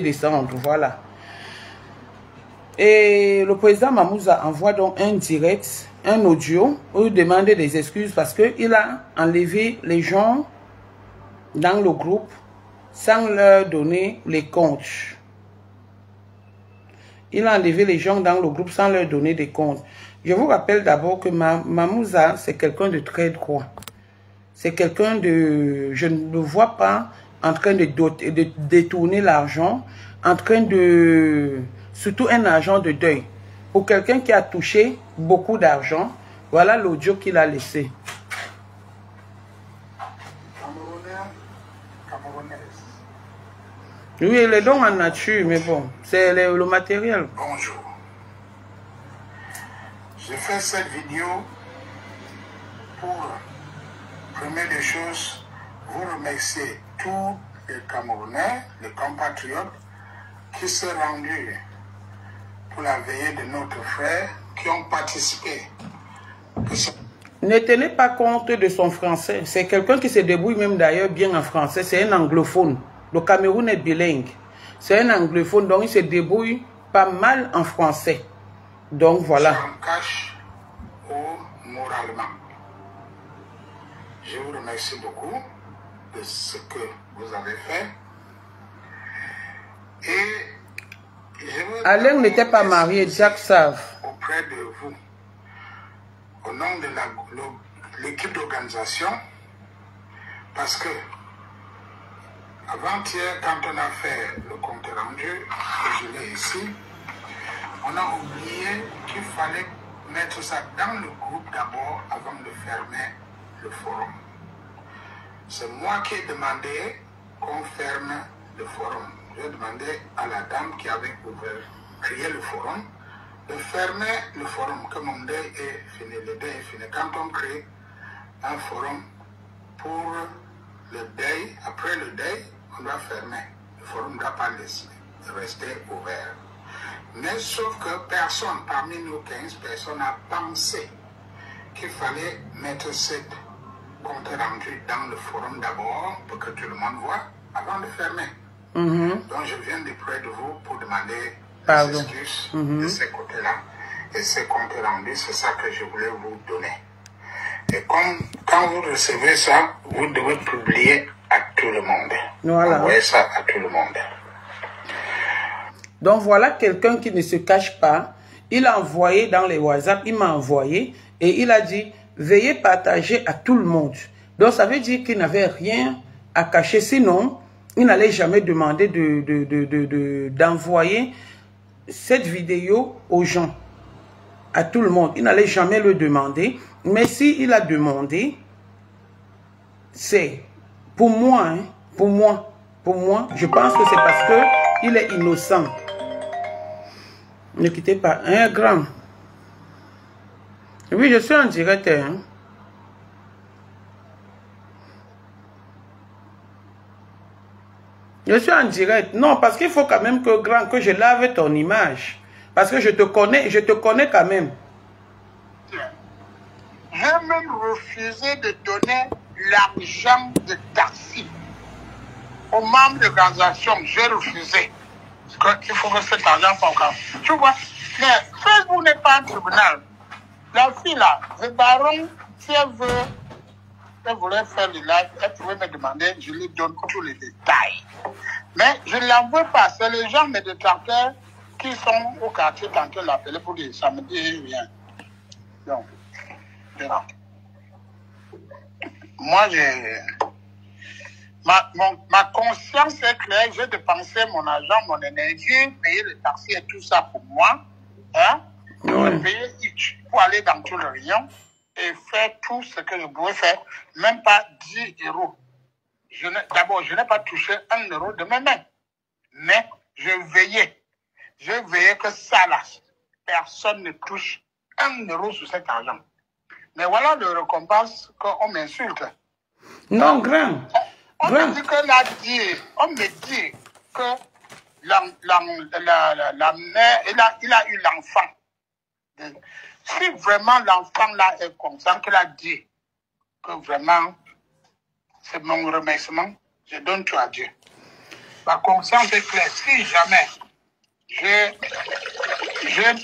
descendre, voilà. Et le président Mamouza envoie donc un direct, un audio, où il demande des excuses parce qu'il a enlevé les gens dans le groupe sans leur donner les comptes. Il a enlevé les gens dans le groupe sans leur donner des comptes. Je vous rappelle d'abord que Mamouza, c'est quelqu'un de très droit. C'est quelqu'un de... Je ne le vois pas en train de détourner l'argent, en train de... Surtout un argent de deuil. Pour quelqu'un qui a touché beaucoup d'argent, voilà l'audio qu'il a laissé. Oui, les dons en nature, mais bon, c'est le matériel. Bonjour. Je fais cette vidéo pour, première des choses, vous remercier tous les Camerounais, les compatriotes qui sont rendus pour la veillée de notre frère, qui ont participé. Ne tenez pas compte de son français. C'est quelqu'un qui se débrouille même d'ailleurs bien en français. C'est un anglophone. Le Cameroun est bilingue. C'est un anglophone, donc il se débrouille pas mal en français. Donc voilà. Ça en cache moralement. Je vous remercie beaucoup de ce que vous avez fait. Et Alain n'était pas marié, Jacques savent. Auprès de vous, au nom de l'équipe d'organisation, parce que avant-hier, quand on a fait le compte rendu, que je l'ai ici, on a oublié qu'il fallait mettre ça dans le groupe d'abord avant de fermer le forum. C'est moi qui ai demandé qu'on ferme le forum. J'ai demandé à la dame qui avait créé le forum de fermer le forum, que mon deuil est fini, le deuil est fini. Quand on crée un forum pour le deuil, après le deuil, on doit fermer. Le forum ne doit pas rester ouvert. Mais sauf que personne, parmi nous 15 personnes, a pensé qu'il fallait mettre cette compte rendu dans le forum d'abord, pour que tout le monde voit, avant de fermer. Donc je viens de près de vous pour demander des excuses de ces côtés-là. Et ces comptes rendus, c'est ça que je voulais vous donner. Et quand vous recevez ça, vous devez publier à tout le monde. Voilà. Envoyez ça à tout le monde. Donc voilà quelqu'un qui ne se cache pas. Il a envoyé dans les WhatsApp, il m'a envoyé et il a dit veuillez partager à tout le monde. Donc ça veut dire qu'il n'avait rien à cacher. Sinon, il n'allait jamais demander d'envoyer cette vidéo aux gens, à tout le monde. Il n'allait jamais le demander. Mais s'il a demandé, c'est pour moi, hein, pour moi, je pense que c'est parce qu'il est innocent. Ne quittez pas. Un grand. Oui, je suis en direct. Hein. Je suis en direct. Non, parce qu'il faut quand même que, grand, que je lave ton image. Parce que je te connais quand même. J'ai même refusé de donner l'argent de taxi aux membres de l'organisation. J'ai refusé. Il faut que cet argent soit au cas. Tu vois, mais Facebook n'est pas un tribunal. La fille là, le baron, si elle voulait faire le live, elle pouvait me demander, je lui donne tous les détails. Mais je ne l'en veux pas. C'est les gens, mes détracteurs, qui sont au quartier quand elle l'appelait pour dire ça me dit rien. Donc, moi, ma conscience est claire. J'ai dépensé mon argent, mon énergie, payer le taxi et tout ça pour moi. Hein? Payer pour aller dans tout le rayon et faire tout ce que je pouvais faire. Même pas 10 euros. D'abord, je n'ai pas touché 1 euro de mes mains. Mais je veillais. Je veillais que ça, là, personne ne touche 1 euro sur cet argent. Mais voilà le récompense qu'on m'insulte. Non, grand. On me dit que on me dit que la mère, il a eu l'enfant. Si vraiment l'enfant là est conscient qu'il a dit que vraiment c'est mon remerciement, je donne tout à Dieu. Ma conscience est claire. Si jamais j'ai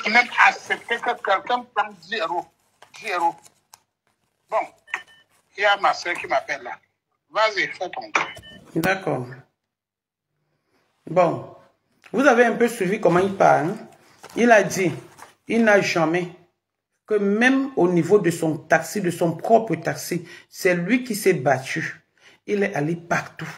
même accepté que quelqu'un prenne 10 euros. 10 euros. Bon, il y a ma soeur qui m'appelle là. Vas-y, fais ton truc. D'accord. Bon, vous avez un peu suivi comment il parle. Hein? Il a dit, il n'a jamais, que même au niveau de son taxi, de son propre taxi, c'est lui qui s'est battu. Il est allé partout.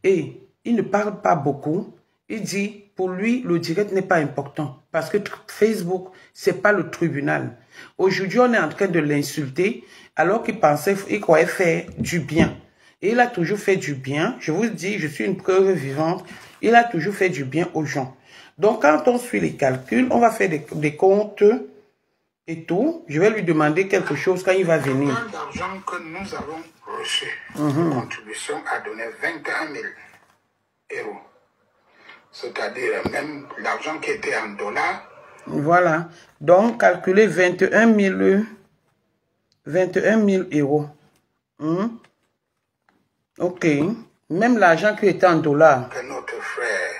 Et il ne parle pas beaucoup. Il dit, pour lui, le direct n'est pas important. Parce que Facebook, c'est pas le tribunal. Aujourd'hui, on est en train de l'insulter, alors qu'il pensait, il croyait faire du bien. Et il a toujours fait du bien. Je vous dis, je suis une preuve vivante. Il a toujours fait du bien aux gens. Donc, quand on suit les calculs, on va faire des comptes et tout. Je vais lui demander quelque chose quand il va venir. L'argent que nous avons reçu, la contribution a donné 21 000 euros. C'est-à-dire même l'argent qui était en dollars. Voilà. Donc, calculer 21 000 euros. Ok. Même l'argent qui était en dollars. Que notre frère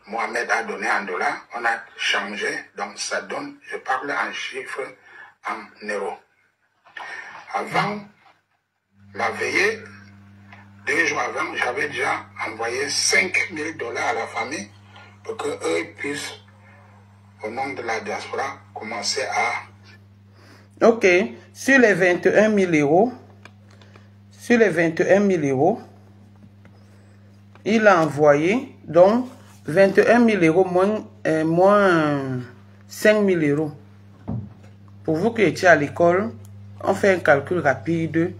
Mohamed a donné en dollars, on a changé. Donc, ça donne, je parle en chiffres, en euros. Avant la veillée, 2 jours avant, j'avais déjà envoyé 5 000 $ à la famille pour qu'eux puissent, au nom de la diaspora, commencer à... Ok. Sur les 21 000 euros, il a envoyé, donc, 21 000 euros moins 5 000 euros. Pour vous qui étiez à l'école, on fait un calcul rapide.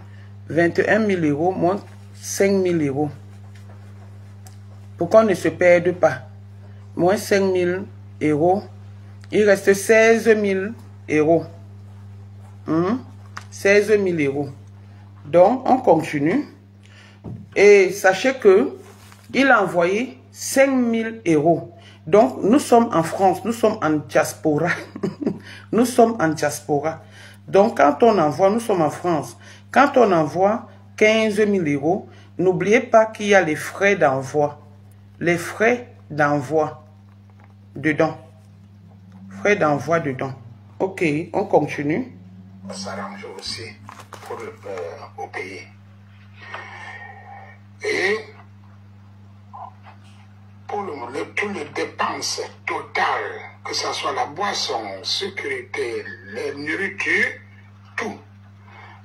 21 000 euros moins 5 000 euros. Pour qu'on ne se perde pas. Moins 5 000 euros. Il reste 16 000 euros. 16 000 euros. Donc, on continue. Et sachez que il a envoyé 5 000 euros. Donc, nous sommes en France, nous sommes en diaspora. Nous sommes en diaspora. Donc, quand on envoie, nous sommes en France. Quand on envoie 15 000 euros, n'oubliez pas qu'il y a les frais d'envoi. Les frais d'envoi dedans. Frais d'envoi dedans. Ok, on continue. Ça s'arrange aussi pour au pays. Et pour toutes les dépenses totales, que ce soit la boisson, sécurité, les nourritures, tout,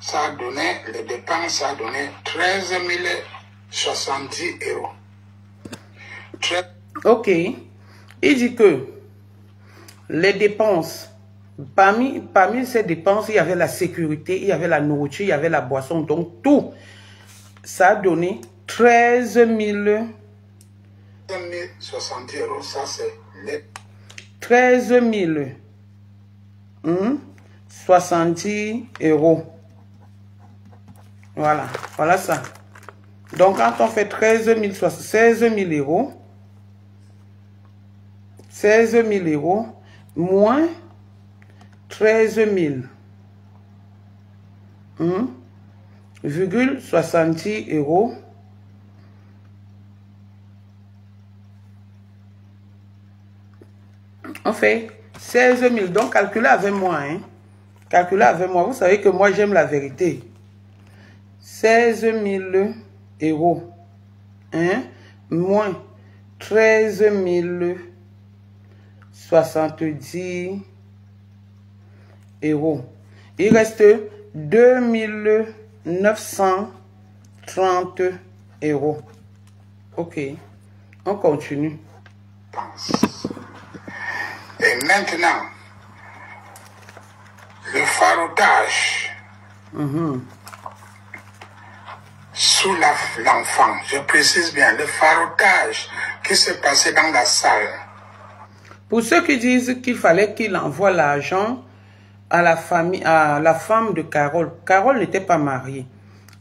ça a donné, les dépenses, ça a donné 13 070 euros. Ok. Il dit que les dépenses, parmi ces dépenses, il y avait la sécurité, il y avait la nourriture, il y avait la boisson. Donc tout, ça a donné 13 000. 60 euros, ça c'est les... 13 000. 70 euros. Voilà, voilà ça. Donc quand on fait 16 000 euros, 16 000 euros, moins 13 000, virgule 70 euros, on fait 16 000. Donc, calculez avec moi. Hein. Calculez avec moi. Vous savez que moi, j'aime la vérité. 16 000 euros. Hein, moins 13 070 euros. Il reste 2 930 euros. Ok. On continue. Et maintenant, le farotage sous l'enfant, je précise bien, le farotage qui s'est passé dans la salle. Pour ceux qui disent qu'il fallait qu'il envoie l'argent à la famille, à la femme de Carole. Carole n'était pas mariée.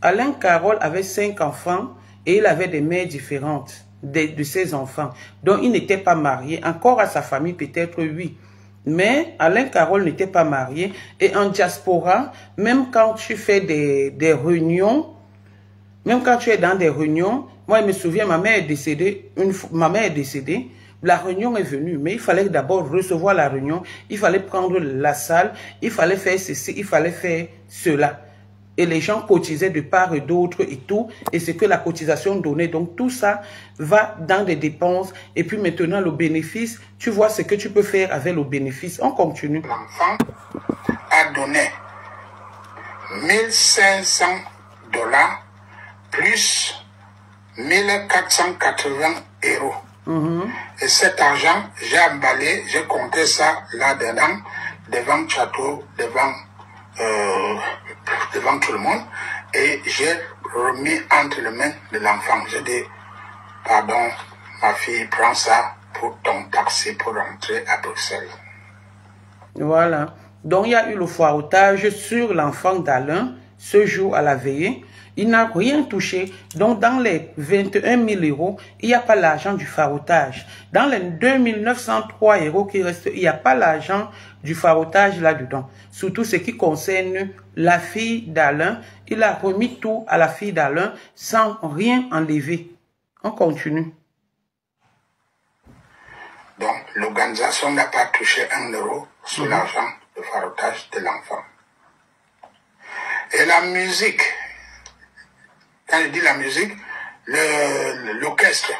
Alain Carole avait 5 enfants et il avait des mères différentes de ses enfants. Donc, il n'était pas marié. Encore à sa famille, peut-être oui. Mais Alain Carole n'était pas marié. Et en diaspora, même quand tu fais des réunions, même quand tu es dans des réunions, Moi, je me souviens, ma mère est décédée, ma mère est décédée, la réunion est venue, mais il fallait d'abord recevoir la réunion, il fallait prendre la salle, il fallait faire ceci, il fallait faire cela. Et les gens cotisaient de part et d'autre et tout, et c'est que la cotisation donnait. Donc tout ça va dans des dépenses, et puis maintenant le bénéfice, tu vois ce que tu peux faire avec le bénéfice. On continue. L'enfant a donné 1500 $ plus 1480 €. Et cet argent, j'ai emballé, j'ai compté ça là-dedans, devant le château, devant tout le monde, et j'ai remis entre les mains de l'enfant. J'ai dit, pardon, ma fille, prends ça pour ton taxi pour rentrer à Bruxelles. Voilà. Donc, il y a eu le foireautage sur l'enfant d'Alain ce jour à la veillée. Il n'a rien touché. Donc, dans les 21 000 €, il n'y a pas l'argent du farotage. Dans les 2 903 € qui restent, il n'y a pas l'argent du farotage là-dedans. Surtout ce qui concerne la fille d'Alain. Il a remis tout à la fille d'Alain sans rien enlever. On continue. Donc, l'organisation n'a pas touché 1 € sur l'argent de farotage de l'enfant. Et la musique, quand je dis la musique, l'orchestre.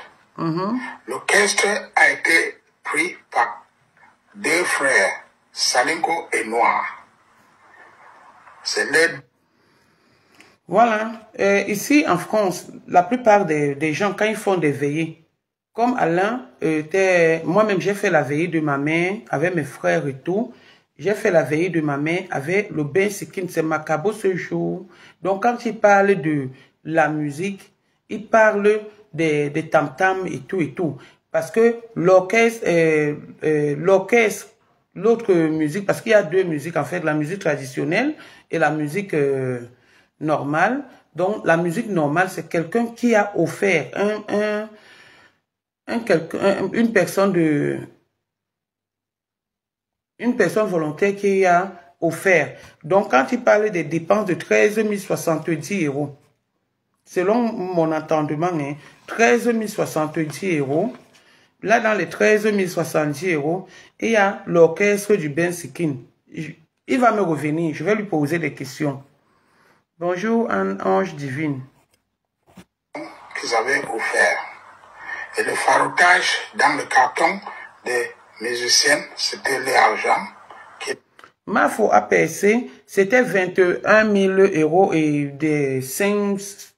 L'orchestre a été pris par 2 frères, Salinko et Noir. C'est les... Voilà. Ici, en France, la plupart des gens, quand ils font des veillées, comme Alain était... Moi-même, j'ai fait la veillée de ma mère avec mes frères et tout. J'ai fait la veillée de ma mère avec le Ben Sikin. C'est Macabo ce jour. Donc, quand il parle de la musique, il parle des tam-tams et tout et tout. Parce que l'orchestre, l'autre musique, parce qu'il y a 2 musiques en fait, la musique traditionnelle et la musique normale. Donc, la musique normale, c'est quelqu'un qui a offert une personne volontaire qui a offert. Donc, quand il parlait des dépenses de 13 070 €, selon mon entendement, 13 070 €, là, dans les 13 070 €, il y a l'orchestre du Ben Sikin. Il va me revenir, je vais lui poser des questions. Bonjour, Ange Divine. Qu'ils avaient offert. Et le farotage dans le carton des musiciens, c'était l'argent qui... Mafo APC, c'était 21 000 € et des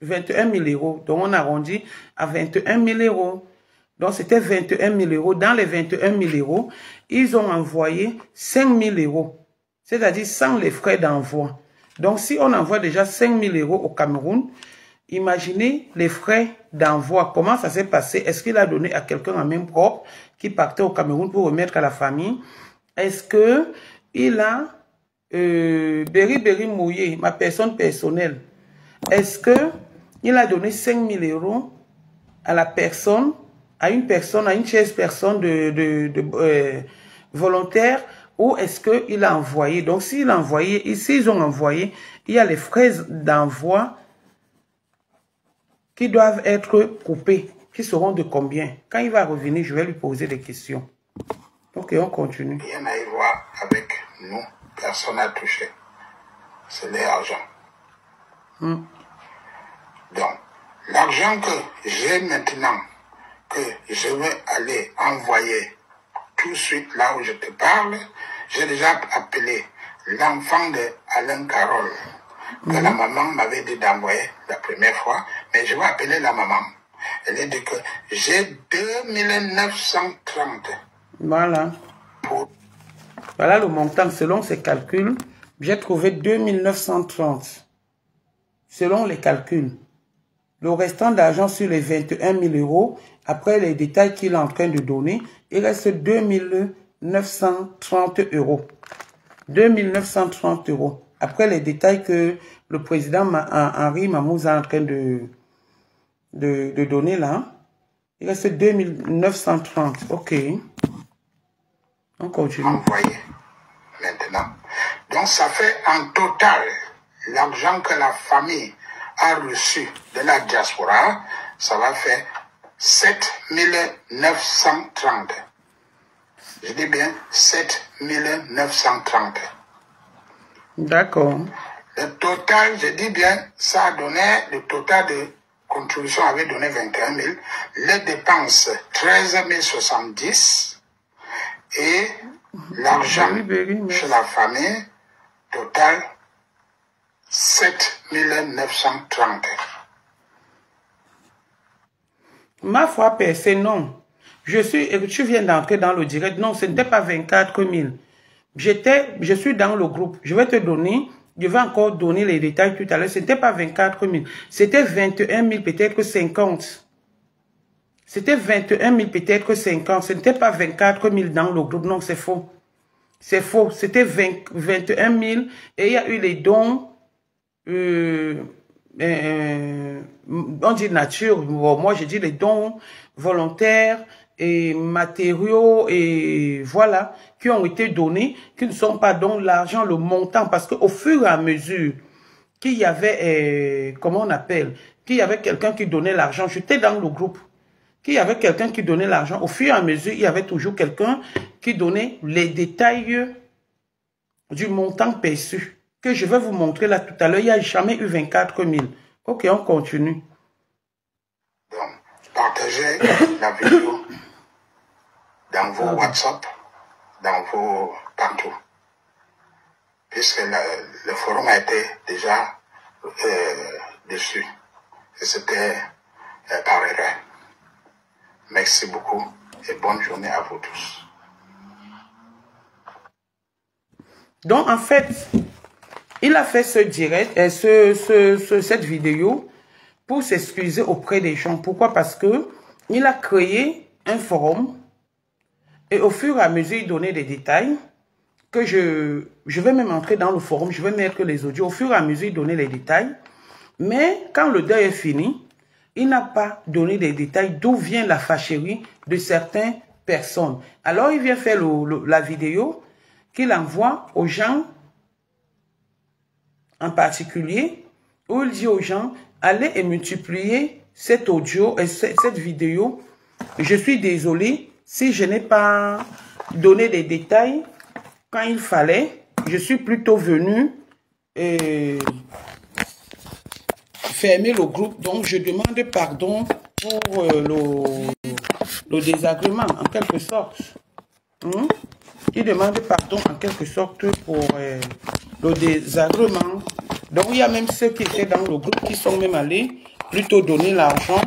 21 000 €. Donc, on arrondit à 21 000 €. Donc, c'était 21 000 €. Dans les 21 000 €, ils ont envoyé 5 000 €. C'est-à-dire sans les frais d'envoi. Donc, si on envoie déjà 5 000 € au Cameroun, imaginez les frais d'envoi. Comment ça s'est passé? Est-ce qu'il a donné à quelqu'un en main propre qui partait au Cameroun pour remettre à la famille? Est-ce que il a Berry Mouillé, ma personne personnelle? Est-ce que il a donné 5 000 € à la personne, à une chaise personne volontaire, ou est-ce qu'il a envoyé? Donc, s'il a envoyé, ici, ils ont envoyé, il y a les frais d'envoi qui doivent être coupés, qui seront de combien? Quand il va revenir, je vais lui poser des questions. Ok, on continue. Rien à y voir avec nous, personne n'a touché. C'est l'argent. Donc, l'argent que j'ai maintenant, que je vais aller envoyer tout de suite là où je te parle, j'ai déjà appelé l'enfant de Alain Carole, que la maman m'avait dit d'envoyer la première fois, mais je vais appeler la maman. Elle a dit que j'ai 2 930. Voilà. Voilà le montant. Selon ses calculs, j'ai trouvé 2 930. Selon les calculs. Le restant d'argent sur les 21 000 €, après les détails qu'il est en train de donner, il reste 2 930 €. 2 930 €. Après les détails que le président Henri Mamouza est en train de donner là, il reste 2 930. Ok. On continue. Envoyé maintenant. Donc ça fait en total l'argent que la famille a reçu de la diaspora, ça va faire 7930. Je dis bien 7930. D'accord. Le total, je dis bien, ça a donné, le total de contribution avait donné 21 000. Les dépenses, 13 070. Et l'argent chez la famille, total, 7 930. Ma foi percée, non. Tu viens d'entrer dans le direct. Non, ce n'était pas 24 000. Je suis dans le groupe. Je vais te donner, je vais encore donner les détails tout à l'heure. Ce n'était pas 24 000. C'était 21 000, peut-être 50. C'était 21 000, peut-être 50. Ce n'était pas 24 000 dans le groupe. Non, c'est faux. C'est faux. C'était 21 000. Et il y a eu les dons, on dit nature. Bon, moi, je dis les dons volontaires et matériaux et voilà, qui ont été donnés, qui ne sont pas dans l'argent, le montant, parce qu'au fur et à mesure qu'il y avait, comment on appelle, qu'il y avait quelqu'un qui donnait l'argent, j'étais dans le groupe, qu'il y avait quelqu'un qui donnait l'argent, au fur et à mesure, il y avait toujours quelqu'un qui donnait les détails du montant perçu, que je vais vous montrer là tout à l'heure. Il n'y a jamais eu 24 000. Ok, on continue. Donc, partagez la vidéo dans vos WhatsApp, dans vos partout. Puisque le forum a été déjà dessus. Et c'était par erreur. Merci beaucoup et bonne journée à vous tous. Donc, en fait, il a fait ce direct, cette vidéo pour s'excuser auprès des gens. Pourquoi? Parce que il a créé un forum et au fur et à mesure, il donnait des détails que je vais même entrer dans le forum, je vais mettre les audios. Au fur et à mesure, il donnait les détails. Mais quand le deuil est fini, il n'a pas donné des détails d'où vient la fâcherie de certaines personnes. Alors, il vient faire la vidéo qu'il envoie aux gens en particulier, où il dit aux gens, allez et multiplier cet audio et cette vidéo. Je suis désolé si je n'ai pas donné des détails quand il fallait. Je suis plutôt venu fermer le groupe. Donc, je demande pardon pour le désagrément, en quelque sorte. Il demande pardon, en quelque sorte, pour le désagrément. Donc, il y a même ceux qui étaient dans le groupe qui sont même allés plutôt donner l'argent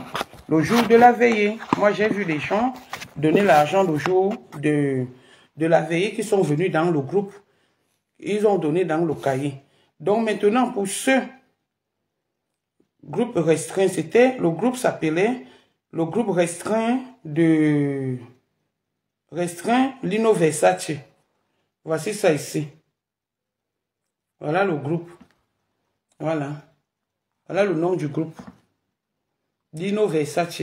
le jour de la veillée. Moi, j'ai vu des gens donner l'argent le jour de la veillée qui sont venus dans le groupe. Ils ont donné dans le cahier. Donc, maintenant, pour ce groupe restreint, c'était, le groupe s'appelait le groupe restreint Lino Versace. Voici ça ici. Voilà le groupe. Voilà. Voilà le nom du groupe. Lino Versace.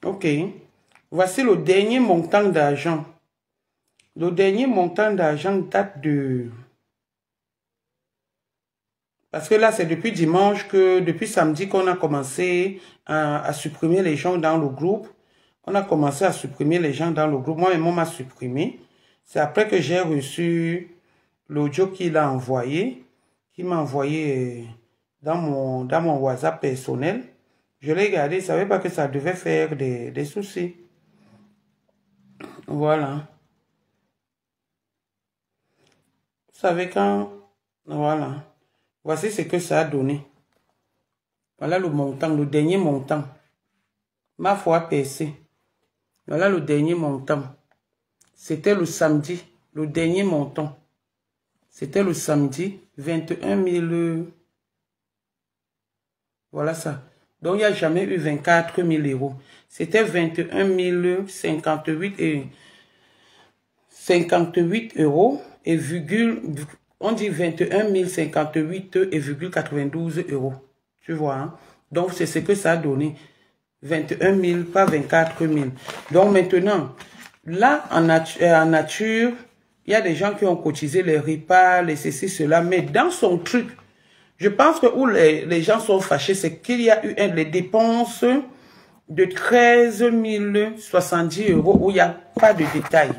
Ok. Voici le dernier montant d'argent. Le dernier montant d'argent date de... Parce que là, c'est depuis dimanche depuis samedi qu'on a commencé à supprimer les gens dans le groupe. On a commencé à supprimer les gens dans le groupe. Moi-même, on m'a supprimé. C'est après que j'ai reçu l'audio qu'il a envoyé, qu'il m'a envoyé dans mon WhatsApp personnel. Je l'ai gardé. Je ne savais pas que ça devait faire des soucis. Voilà. Vous savez quand... Voilà. Voici ce que ça a donné. Voilà le montant, le dernier montant. Ma foi percée. Voilà le dernier montant. C'était le samedi, le dernier montant. C'était le samedi, 21 000. Voilà ça. Donc, il n'y a jamais eu 24 000 euros. C'était 21 058 et 58 euros et virgule, on dit 21 058 et virgule 92 euros. Tu vois, hein? Donc, c'est ce que ça a donné. 21 000, pas 24 000. Donc, maintenant, là, en nature, il y a des gens qui ont cotisé les repas, les ceci, cela, mais dans son truc, Je pense que où les gens sont fâchés, c'est qu'il y a eu les dépenses de 13 070 € où il n'y a pas de détails.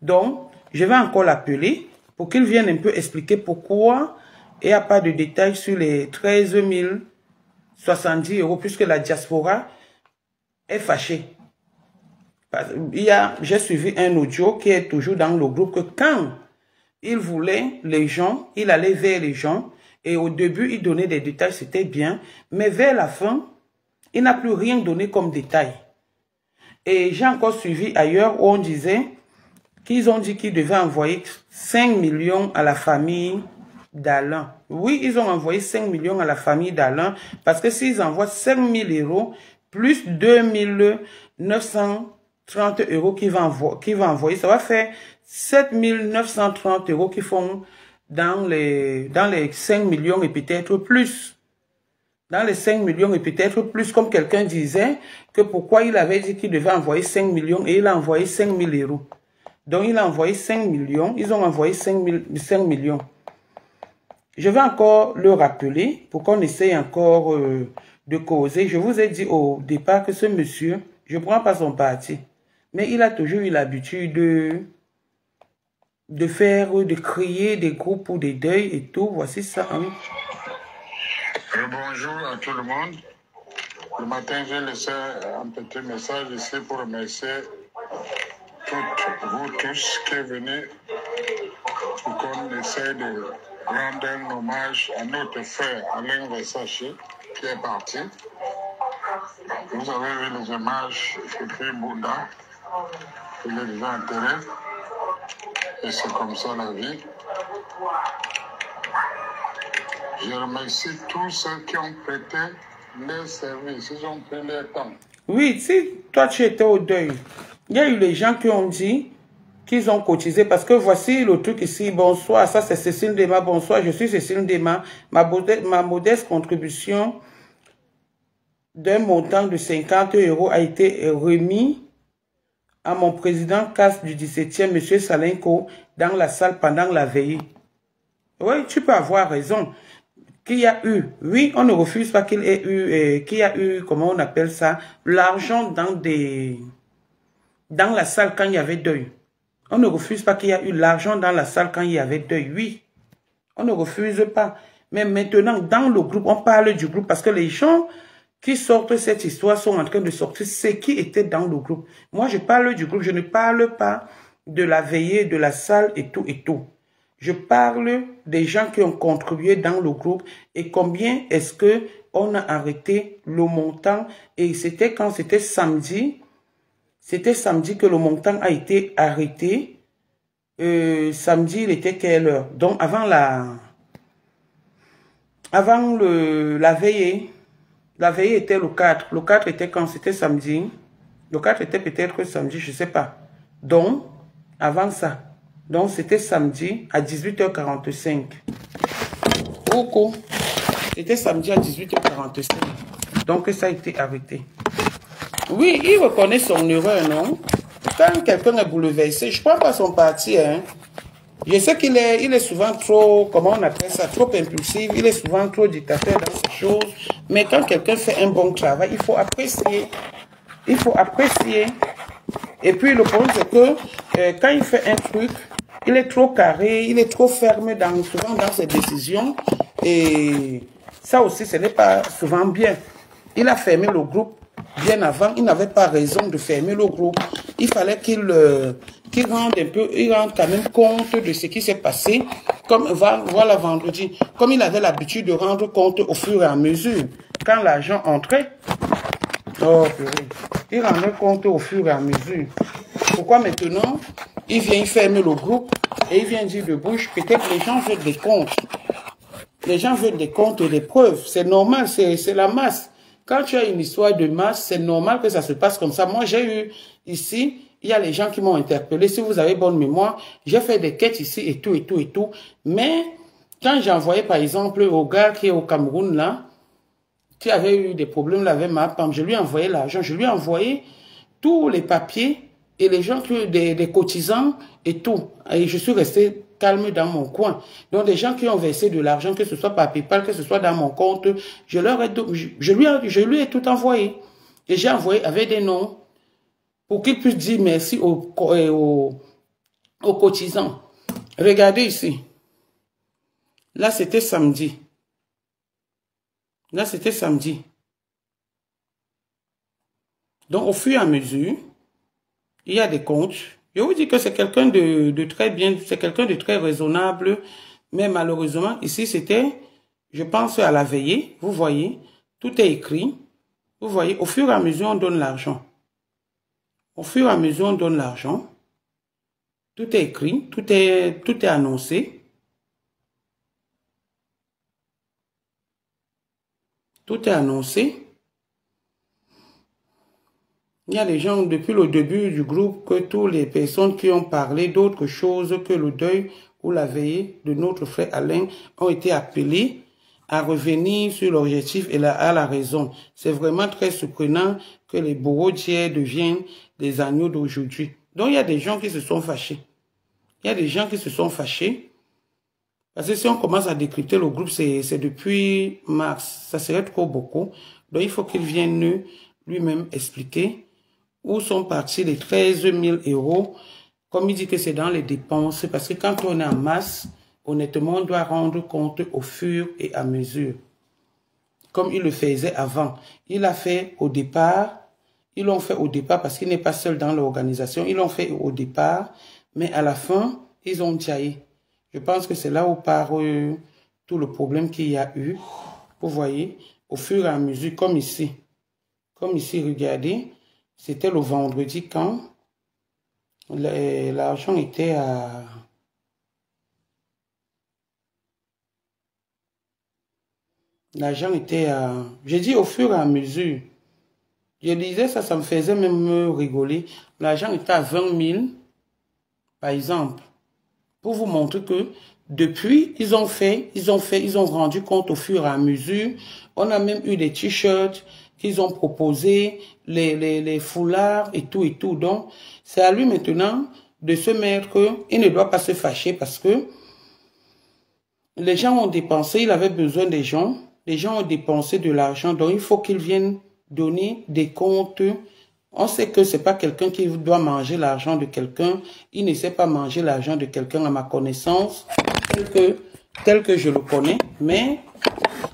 Donc, je vais encore l'appeler pour qu'il vienne un peu expliquer pourquoi il n'y a pas de détails sur les 13 070 € puisque la diaspora est fâchée. J'ai suivi un audio qui est toujours dans le groupe que quand il voulait les gens, il allait vers les gens et au début, il donnait des détails, c'était bien, mais vers la fin, il n'a plus rien donné comme détail. Et j'ai encore suivi ailleurs où on disait qu'ils ont dit qu'ils devaient envoyer 5 millions à la famille d'Alain. Oui, ils ont envoyé 5 millions à la famille d'Alain parce que s'ils envoient 5 000 € plus 2 930 € qu'ils vont envoyer, ça va faire 7 930 € qui font dans les 5 millions et peut-être plus. Dans les 5 millions et peut-être plus, comme quelqu'un disait, que pourquoi il avait dit qu'il devait envoyer 5 millions et il a envoyé 5 000 €. Donc il a envoyé 5 millions, ils ont envoyé 5 millions. Je vais encore le rappeler pour qu'on essaye encore de causer. Je vous ai dit au départ que ce monsieur, je ne prends pas son parti, mais il a toujours eu l'habitude de créer des groupes ou des deuils et tout. Voici ça. Hein. Bonjour à tout le monde. Le matin, j'ai laissé un petit message ici pour remercier vous tous qui venez pour qu'on essaie de rendre un hommage à notre frère Alain Versace qui est parti. Vous avez vu les images depuis Bunda. Il est déjà enterré. Et c'est comme ça la vie. Je remercie tous ceux qui ont prêté leur service, ils ont pris leur temps. Oui, si toi tu étais au deuil, il y a eu les gens qui ont dit qu'ils ont cotisé parce que voici le truc ici. Bonsoir, ça c'est Cécile Dema. Bonsoir, je suis Cécile Dema. Ma modeste contribution d'un montant de 50 € a été remis à mon président casse du 17e, M. Salenko, dans la salle pendant la veillée. Oui, tu peux avoir raison. Qu'il y a eu, oui, on ne refuse pas qu'il ait eu, qu'il y a eu, comment on appelle ça, l'argent dans la salle quand il y avait deuil. On ne refuse pas qu'il y a eu l'argent dans la salle quand il y avait deuil, oui. On ne refuse pas. Mais maintenant, dans le groupe, on parle du groupe parce que les gens qui sortent cette histoire sont en train de sortir ce qui était dans le groupe. Moi, je parle du groupe, je ne parle pas de la veillée, de la salle et tout et tout. Je parle des gens qui ont contribué dans le groupe et combien est-ce que on a arrêté le montant. Et c'était quand c'était samedi que le montant a été arrêté. Samedi, il était quelle heure? Donc avant la veillée. La veillée était le 4. Le 4 était quand? C'était samedi. Le 4 était peut-être samedi, je ne sais pas. Donc, avant ça. Donc, c'était samedi à 18h45. Coucou. C'était samedi à 18h45. Donc, ça a été arrêté. Oui, il reconnaît son erreur, non? Quand quelqu'un est bouleversé, je ne prends pas son parti, hein. Je sais qu'il est souvent trop, comment on appelle ça, trop impulsif. Il est souvent trop dictateur dans ces choses. Mais quand quelqu'un fait un bon travail, il faut apprécier. Il faut apprécier. Et puis, le problème, c'est que quand il fait un truc, il est trop carré, il est trop fermé souvent dans ses décisions. Et ça aussi, ce n'est pas souvent bien. Il a fermé le groupe bien avant. Il n'avait pas raison de fermer le groupe. Il fallait qu'il rende un peu, il rende quand même compte de ce qui s'est passé. Comme voilà vendredi, comme il avait l'habitude de rendre compte au fur et à mesure. Quand l'argent entrait, oh, il rendait compte au fur et à mesure. Pourquoi maintenant, il vient fermer le groupe et il vient dire de bouche, peut-être les gens veulent des comptes. Les gens veulent des comptes et des preuves. C'est normal, c'est la masse. Quand tu as une histoire de masse, c'est normal que ça se passe comme ça. Moi, j'ai eu ici, il y a les gens qui m'ont interpellé. Si vous avez bonne mémoire, j'ai fait des quêtes ici et tout, et tout, et tout. Mais quand j'ai envoyé, par exemple, au gars qui est au Cameroun, là, qui avait eu des problèmes là avec ma PAM, je lui ai envoyé l'argent, je lui ai envoyé tous les papiers Et les gens, des cotisants et tout. Et je suis resté calme dans mon coin. Donc, des gens qui ont versé de l'argent, que ce soit par PayPal, que ce soit dans mon compte, je lui ai tout envoyé. Et j'ai envoyé avec des noms pour qu'ils puissent dire merci aux cotisants. Regardez ici. Là, c'était samedi. Là, c'était samedi. Donc, au fur et à mesure, il y a des comptes. Je vous dis que c'est quelqu'un de très bien, c'est quelqu'un de très raisonnable. Mais malheureusement, ici, c'était, je pense, à la veillée. Vous voyez, tout est écrit. Vous voyez, au fur et à mesure, on donne l'argent. Au fur et à mesure, on donne l'argent. Tout est écrit, tout est annoncé. Tout est annoncé. Il y a des gens, depuis le début du groupe, que toutes les personnes qui ont parlé d'autre chose que le deuil ou la veillée de notre frère Alain ont été appelés à revenir sur l'objectif et à la raison. C'est vraiment très surprenant que les bourreaux d'hier deviennent des agneaux d'aujourd'hui. Donc, il y a des gens qui se sont fâchés. Il y a des gens qui se sont fâchés. Parce que si on commence à décrypter le groupe, c'est depuis mars. Ça serait trop beaucoup. Donc, il faut qu'il vienne lui-même expliquer où sont partis les 13 000 €. Comme il dit que c'est dans les dépenses. Parce que quand on est en masse, honnêtement, on doit rendre compte au fur et à mesure. Comme il le faisait avant. Il l'a fait au départ. Ils l'ont fait au départ parce qu'il n'est pas seul dans l'organisation. Ils l'ont fait au départ. Mais à la fin, ils ont taillé. Je pense que c'est là où part tout le problème qu'il y a eu. Vous voyez, au fur et à mesure, comme ici. Comme ici, regardez, c'était le vendredi quand l'argent était à... L'argent était à... J'ai dit au fur et à mesure. Je disais ça, ça me faisait même rigoler. L'argent était à 20 000, par exemple. Pour vous montrer que depuis, ils ont rendu compte au fur et à mesure. On a même eu des t-shirts qu'ils ont proposés, les foulards et tout et tout. Donc, c'est à lui maintenant de se mettre qu'il ne doit pas se fâcher parce que les gens ont dépensé, il avait besoin des gens. Les gens ont dépensé de l'argent, donc il faut qu'ils viennent donner des comptes. On sait que c'est pas quelqu'un qui doit manger l'argent de quelqu'un. Il ne sait pas manger l'argent de quelqu'un à ma connaissance, tel que je le connais. Mais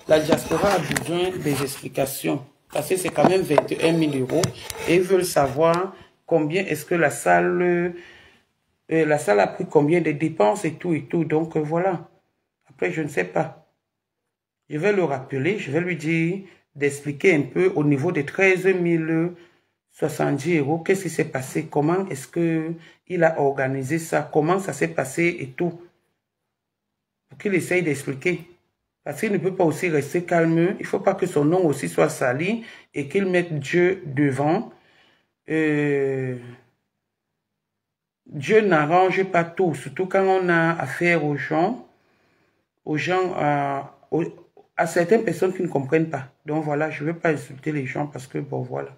la diaspora a besoin des explications. Parce que c'est quand même 21 000 € et ils veulent savoir combien est-ce que la salle a pris combien de dépenses et tout et tout. Donc voilà. Après, je ne sais pas. Je vais le rappeler, je vais lui dire d'expliquer un peu au niveau des 13 070 €, qu'est-ce qui s'est passé, comment est-ce qu'il a organisé ça, comment ça s'est passé et tout. Pour qu'il essaye d'expliquer. Parce qu'il ne peut pas aussi rester calme, il ne faut pas que son nom aussi soit sali et qu'il mette Dieu devant. Dieu n'arrange pas tout, surtout quand on a affaire aux gens, à certaines personnes qui ne comprennent pas. Donc voilà, je ne veux pas insulter les gens parce que bon voilà.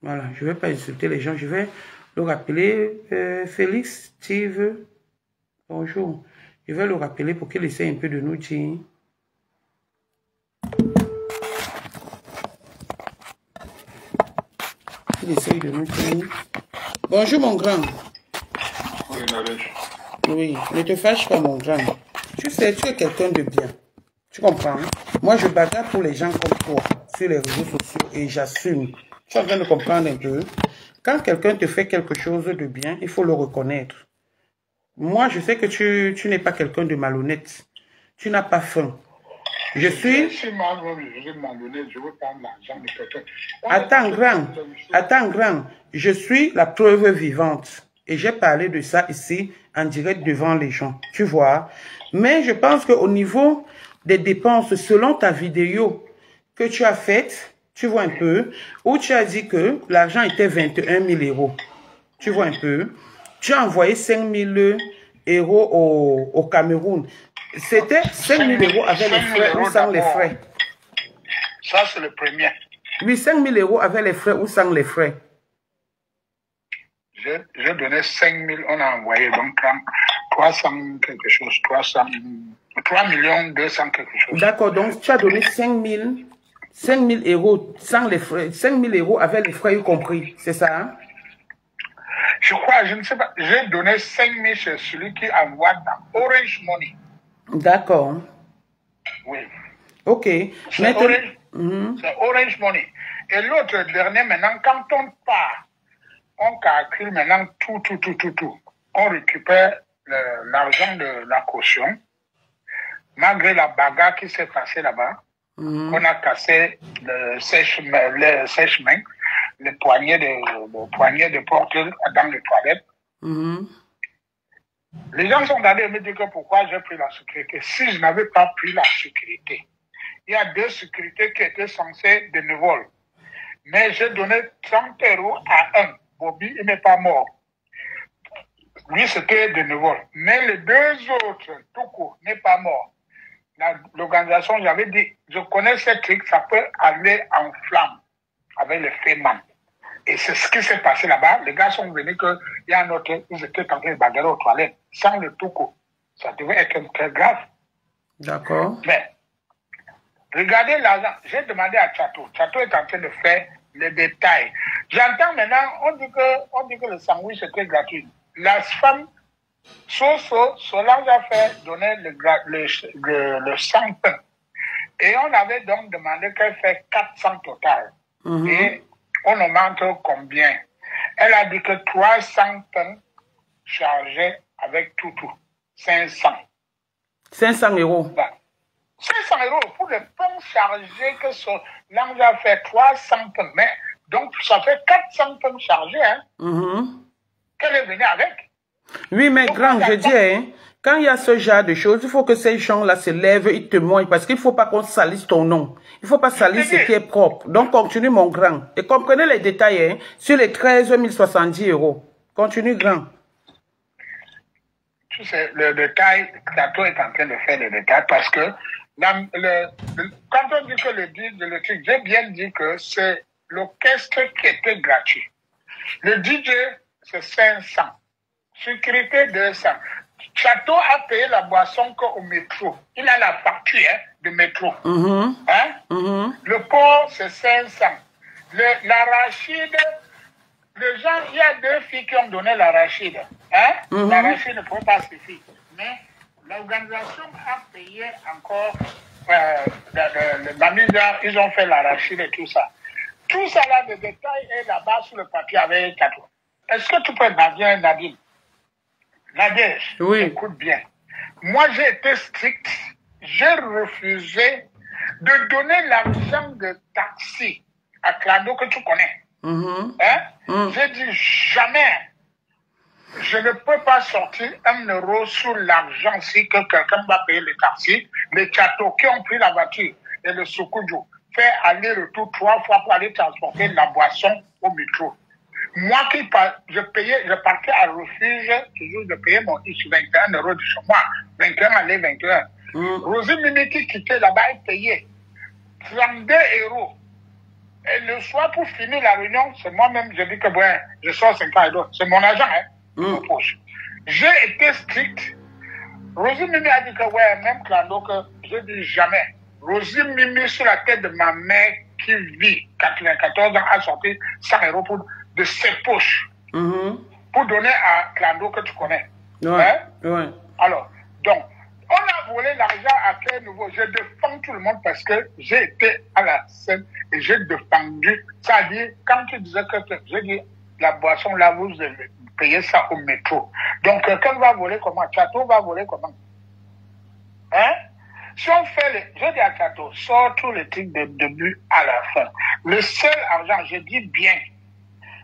Voilà, je ne veux pas insulter les gens. Je vais le rappeler. Félix, Steve, bonjour. Je vais le rappeler pour qu'il essaie un peu de nous dire. Il essaye de nous dire. Bonjour mon grand. Oui, ne te fâche pas mon grand. Tu sais, tu es quelqu'un de bien. Tu comprends? Moi, je bagarre pour les gens comme toi sur les réseaux sociaux et j'assume. Tu es en train de comprendre un peu. Quand quelqu'un te fait quelque chose de bien, il faut le reconnaître. Moi, je sais que tu n'es pas quelqu'un de malhonnête. Tu n'as pas faim. Je suis... Attends, grand. Je suis la preuve vivante. Et j'ai parlé de ça ici, en direct devant les gens. Tu vois? Mais je pense qu'au niveau des dépenses, selon ta vidéo que tu as faite, tu vois un peu, où tu as dit que l'argent était 21 000 €. Tu vois un peu. Tu as envoyé 5 000 € au Cameroun. C'était 5 000 € avec les frais ou sans les frais? Ça, c'est le premier. Oui, 5 000 € avec les frais ou sans les frais? J'ai donné 5 000, on a envoyé donc 300 quelque chose, 3 millions 200 quelque chose. D'accord, donc tu as donné 5 000 euros sans les frais, 5 000 euros avec les frais y compris, c'est ça hein? Je crois, je ne sais pas, j'ai donné 5 000 chez celui qui envoie dans Orange Money. D'accord. Oui. Ok. C'est Orange Money. Et l'autre dernier, maintenant, quand on part, on calcule maintenant tout. On récupère l'argent de la caution. Malgré la bagarre qui s'est passée là-bas, on a cassé le sèche-main, les poignées de porte dans les toilettes. Les gens sont allés me dire que pourquoi j'ai pris la sécurité. Si je n'avais pas pris la sécurité, il y a 2 sécurités qui étaient censées bénévoles. Mais j'ai donné 30 euros à un. Bobby, il n'est pas mort. Lui, c'était bénévole. Mais les 2 autres, Toukou, n'est pas mort. L'organisation, j'avais dit, je connais ce truc, ça peut aller en flamme avec les fémins. Et c'est ce qui s'est passé là-bas. Les gars sont venus qu'il y a un autre, ils étaient en train de bagarrer aux toilettes, sans le Toukou. Ça devait être très grave. D'accord. Mais, regardez l'argent. J'ai demandé à Chateau. Chateau est en train de faire les détails. J'entends maintenant, on dit que le sandwich était gratuit. La femme, Solange a fait donner le 100 pain. Et on avait donc demandé qu'elle fait 400 total. Et on augmente combien? Elle a dit que 300 pains chargés avec tout. 500. 500 euros. 500 euros pour le pain chargé que Solange a fait 300 pains. Mais donc ça fait 400 pains chargés. Hein? Qu'elle est venue avec. Oui, mais donc, grand, je dis, hein, quand il y a ce genre de choses, il faut que ces gens-là se lèvent, ils témoignent, parce qu'il ne faut pas qu'on salisse ton nom. Il ne faut pas salir ce qui est propre. Donc, continue, mon grand. Et comprenez les détails, hein, sur les 13 070 euros. Continue, grand. Tu sais, le détail, Plateau est en train de faire le détail, parce que quand on dit que le truc, j'ai bien dit que c'est l'orchestre qui était gratuit. Le DJ, c'est 500. Sécurité 200. Château a payé la boisson qu'au métro. Il a la facture de métro. Le port, c'est 500. L'arachide, les gens, il y a 2 filles qui ont donné l'arachide. L'arachide ne peut pas suffire. Mais l'organisation a payé encore la mise, ils ont fait l'arachide et tout ça. Tout ça là, le détail est là-bas sur le papier avec Château. Est-ce que tu peux bien, Nadine? Nadège, oui. Écoute bien. Moi, j'ai été strict. J'ai refusé de donner l'argent de taxi à Clando que tu connais. J'ai dit jamais. Je ne peux pas sortir 1 euro sur l'argent si que quelqu'un va payer le taxi. Les châteaux qui ont pris la voiture et le Soukouju fait aller-retour 3 fois pour aller transporter la boisson au métro. Moi je partais à refuge, toujours de payer mon X 21 euros de chez moi. 21 aller 21. Rosie Mimi qui quittait là-bas, elle payait 32 euros. Et le soir, pour finir la réunion, c'est moi-même, je dis que ouais, je sors 50 euros. C'est mon argent, mon poche. J'ai été strict. Rosie Mimi a dit que ouais, même Clando, que je dis jamais. Rosie Mimi, sur la tête de ma mère qui vit 94 ans, a sorti 100 euros de ses poches pour donner à Clando que tu connais. Alors, donc, on a volé l'argent à quel niveau? Je défends tout le monde parce que j'ai été à la scène et j'ai défendu. C'est-à-dire, quand tu disais que j'ai dit la boisson là, vous payez ça au métro. Donc, quelqu'un va voler comment? Château va voler comment? Si on fait je dis à Château, sort tous les trucs de début à la fin. Le seul argent, je dis bien,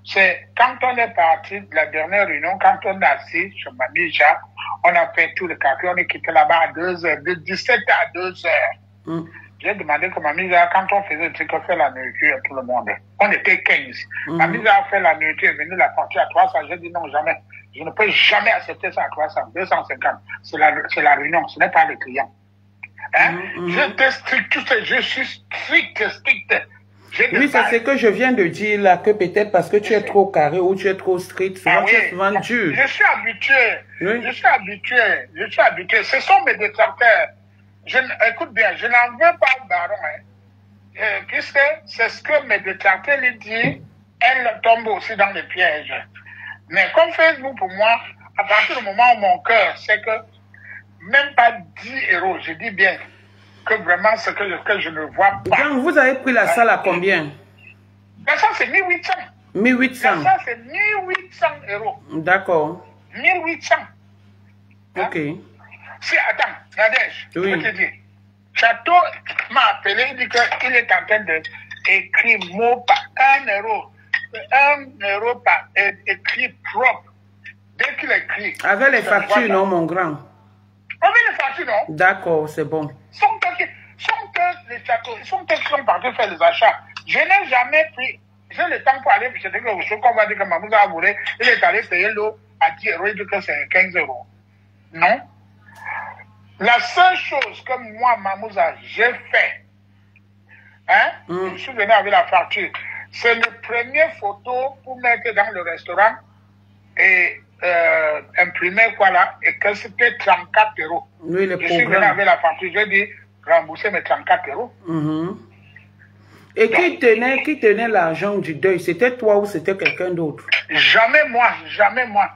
c'est quand on est parti de la dernière réunion, quand on est assis sur Mamija, on a fait tout le quartier, on est quitté là-bas à 2h, de 17h à 2h. J'ai demandé que Mamija, quand on faisait le truc, on fait la nourriture à tout le monde. On était 15. Mamija a fait la nourriture, est venue la partie à 300. J'ai dit non, jamais. Je ne peux jamais accepter ça à 300, 250. C'est la réunion, ce n'est pas le client. J'étais strict, je suis strict. Oui, c'est ce que je viens de dire là, que peut-être parce que tu es trop carré ou tu es trop strict, souvent tu es souvent dur. Je suis habitué. Oui. Je suis habitué. Ce sont mes détracteurs. Écoute bien, je n'en veux pas au baron, puisque c'est ce que mes détracteurs lui disent, elle tombe aussi dans les pièges. Mais comme Facebook pour moi, à partir du moment où mon cœur, c'est que même pas 10 euros, je dis bien que vraiment ce que je ne vois pas. Donc vous avez pris la salle à combien? La salle c'est 1800. 1800. La salle c'est 1800 euros. D'accord. 1800. Ok. Si, attends, Nadège, oui. je peux te dire. Château m'a appelé, il dit qu'il est en train d'écrire mot par 1 euro. 1 euro par écrit propre. Dès qu'il écrit. Avec les factures, non, mon grand? Avec les factures, non? D'accord, c'est bon. Les châteaux, ils sont partis faire les achats. Je n'ai jamais pris. J'ai le temps pour aller acheter quelque chose qu'on va dire que Mamouza a voulu. Il est allé payer l'eau à 10 euros, il dit que c'est 15 euros. Non? La seule chose que moi, Mamouza, j'ai fait, je suis venu avec la facture, c'est le premier photo pour mettre dans le restaurant et imprimer quoi là, et que c'était 34 euros. Oui, le je suis venu avec la facture, j'ai dit rembourser mes 34 euros. Et donc, qui tenait l'argent du deuil? C'était toi ou c'était quelqu'un d'autre? Jamais moi, jamais moi.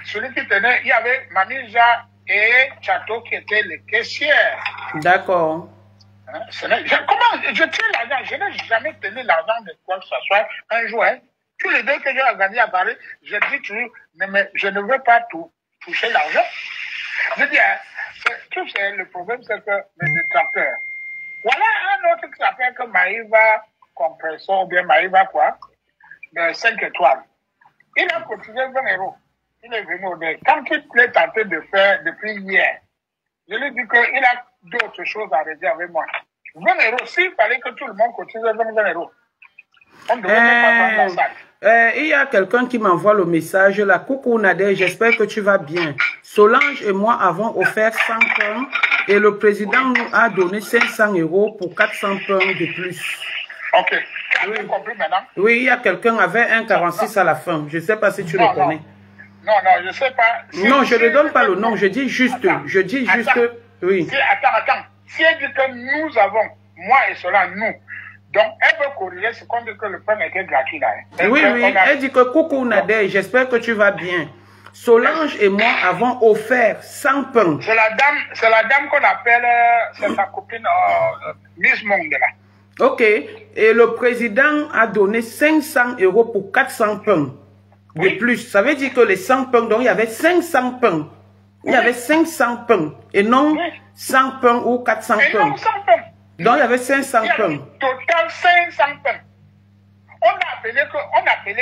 Celui qui tenait, il y avait Mamija et Chateau qui étaient les caissières. D'accord. Comment je tiens l'argent? Je n'ai jamais tenu l'argent de quoi que ce soit un jour. Tous les deux que j'ai organisé à Paris, je dis toujours, mais je ne veux pas toucher l'argent. Je dis, tout c'est le problème, c'est que mes détracteurs. Voilà un autre qui s'appelle que Maïva Compressor, ou bien Maïva quoi, de 5 étoiles. Il a cotisé 20 euros. Il est venu au dé. Quand il est tenté de faire depuis hier, je lui dis qu'il a d'autres choses à réaliser avec moi. 20 euros, s'il fallait que tout le monde cotise 20 euros. On ne devrait même pas prendre la salle. Il y a quelqu'un qui m'envoie le message là. Coucou Nadège, j'espère que tu vas bien. Solange et moi avons offert 100 pains et le président nous a donné 500 euros pour 400 pains de plus. Ok. Oui. Compris maintenant? Oui, il y a quelqu'un avec un 46 à la fin. Je ne sais pas si tu le connais. Non, je ne sais pas. Non, je ne donne pas le nom. Je dis juste. Je dis juste. Oui. Attends. Si elle dit que nous avons, moi et cela, nous. Donc, elle peut corriger ce qu'on dit que le pain était gratuit là. Oui. Elle dit que coucou Nadège, j'espère que tu vas bien. Solange et moi avons offert 100 pains. C'est la dame qu'on appelle, c'est sa copine Miss Monde là. Ok. Et le président a donné 500 euros pour 400 pains. De plus. Ça veut dire que les 100 pains, donc il y avait 500 pains. Il y avait 500 pains. Et non 100 pains ou 400 pains. Non 100 pains. Donc il y avait 500 pains. Total 500 pains. On a appelé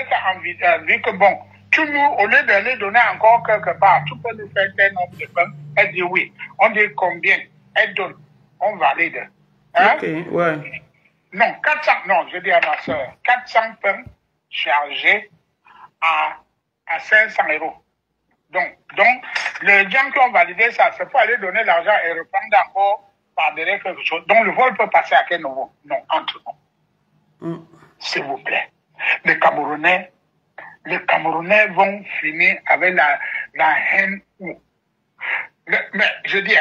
qu'en vie que bon, tu nous, au lieu de les donner encore quelque part, tu peux nous faire tel nombre de pains. Elle dit oui. On dit combien? Elle donne. On valide. Ok, ouais. Non, 400, non, je dis à ma soeur, 400 pains chargés à 500 euros. Donc, les gens qui ont validé ça, c'est pour aller donner l'argent et reprendre encore par derrière quelque chose. Donc, le vol peut passer à quel niveau? Non, entre nous. S'il vous plaît. Les Camerounais vont finir avec la haine où? Mais, je dis,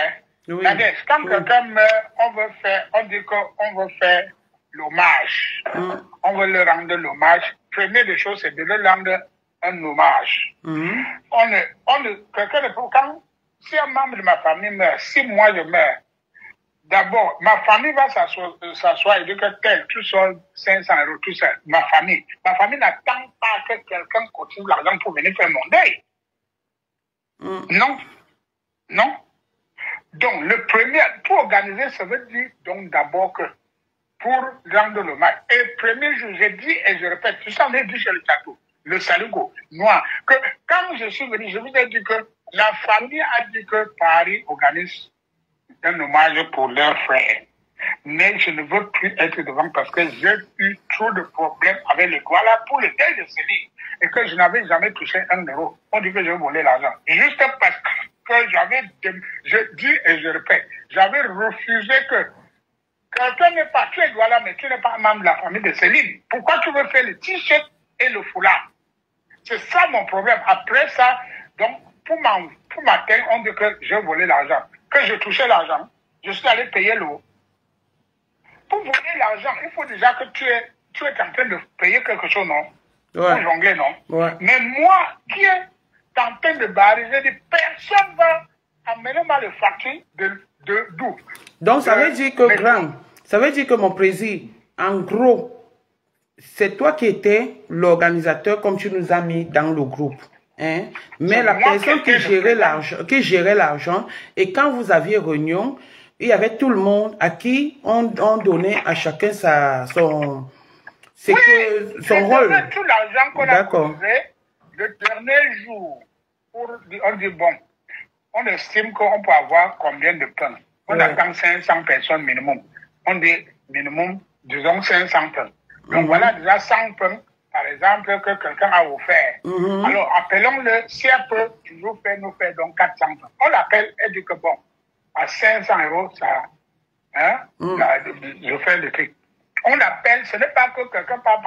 quand quelqu'un meurt, on dit qu'on veut faire l'hommage. On veut leur rendre l'hommage. Première des choses, c'est de leur rendre un hommage. Si un membre de ma famille meurt, si moi je meurs, d'abord, ma famille va s'asseoir et dire que tel, tu sors 500 euros, tout ça. Ma famille n'attend pas que quelqu'un cotise l'argent pour venir faire mon deuil. Non. Donc, le premier, pour organiser, ça veut dire donc d'abord que pour rendre l'hommage. Et premier jour, j'ai dit et je répète, tu sais, on est dit chez le château, le Salugo, noir, que quand je suis venu, je vous ai dit que la famille a dit que Paris organise un hommage pour leur frère. Mais je ne veux plus être devant parce que j'ai eu trop de problèmes avec les Guala pour le deuil de Céline et que je n'avais jamais touché 1 euro. On dit que j'ai volé l'argent. Juste parce que je dis et je répète, j'avais refusé que quelqu'un n'est pas, tu es Douala, mais tu n'es pas membre de la famille de Céline. Pourquoi tu veux faire le t-shirt et le foulard? C'est ça mon problème. Après ça, donc, pour m'atteindre, on dit que j'ai volé l'argent. Que je touchais l'argent, je suis allé payer l'eau. Pour voler l'argent, il faut déjà que tu es en train de payer quelque chose, non? Ouais. Pour jongler, non? Ouais. Mais moi, qui est en train de barrer, j'ai dit, personne va amener moi le facture d'où? Donc, ça veut dire que, ça veut dire que mon président, en gros, c'est toi qui étais l'organisateur comme tu nous as mis dans le groupe. Hein? Mais la personne qui gérait l'argent, et quand vous aviez réunion, il y avait tout le monde à qui on donnait à chacun son rôle. Tout l'argent qu'on a posé, le dernier jour, on dit bon, on estime qu'on peut avoir combien de pain? On attend 500 personnes minimum. On dit minimum, disons 500 pains. Donc voilà déjà 100 pains, par exemple, que quelqu'un a offert. Alors appelons-le, si elle peut toujours nous faire donc 400 pains. On l'appelle et dit que bon, à 500 €, ça, hein, je fais le truc. On appelle, ce n'est pas que quelqu'un parle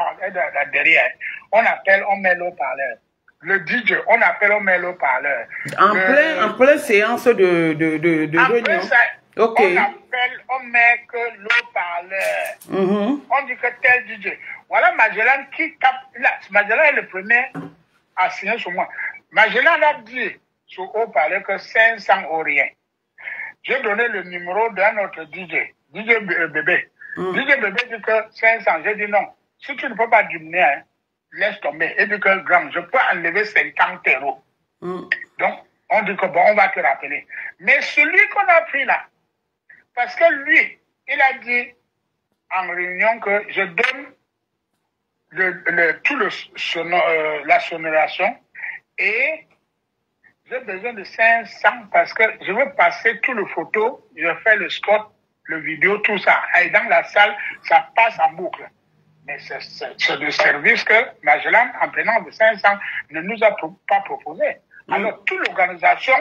derrière. On appelle, on met l'eau-parleur. Le DJ, on appelle, on met l'eau-parleur. En pleine séance de réunion. Ça, on appelle, on met que l'eau-parleur. On dit que tel DJ. Voilà Magellan qui tape. Magellan est le premier à signer sur moi. Magellan a dit sur haut-parleur que 500 € rien. J'ai donné le numéro d'un autre DJ, DJ Bébé. DJ Bébé dit que 500. J'ai dit non. Si tu ne peux pas diminuer, hein, laisse tomber. Et dit que grand, je peux enlever 50 €. Donc, on dit que bon, on va te rappeler. Mais celui qu'on a pris là, parce que lui, il a dit en réunion que je donne la sonorisation et j'ai besoin de 500 parce que je veux passer tout le photo, je fais le spot, le vidéo, tout ça. Et dans la salle, ça passe en boucle. Mais c'est le service que Magellan, en prenant de 500, ne nous a pas proposé. Alors, toute l'organisation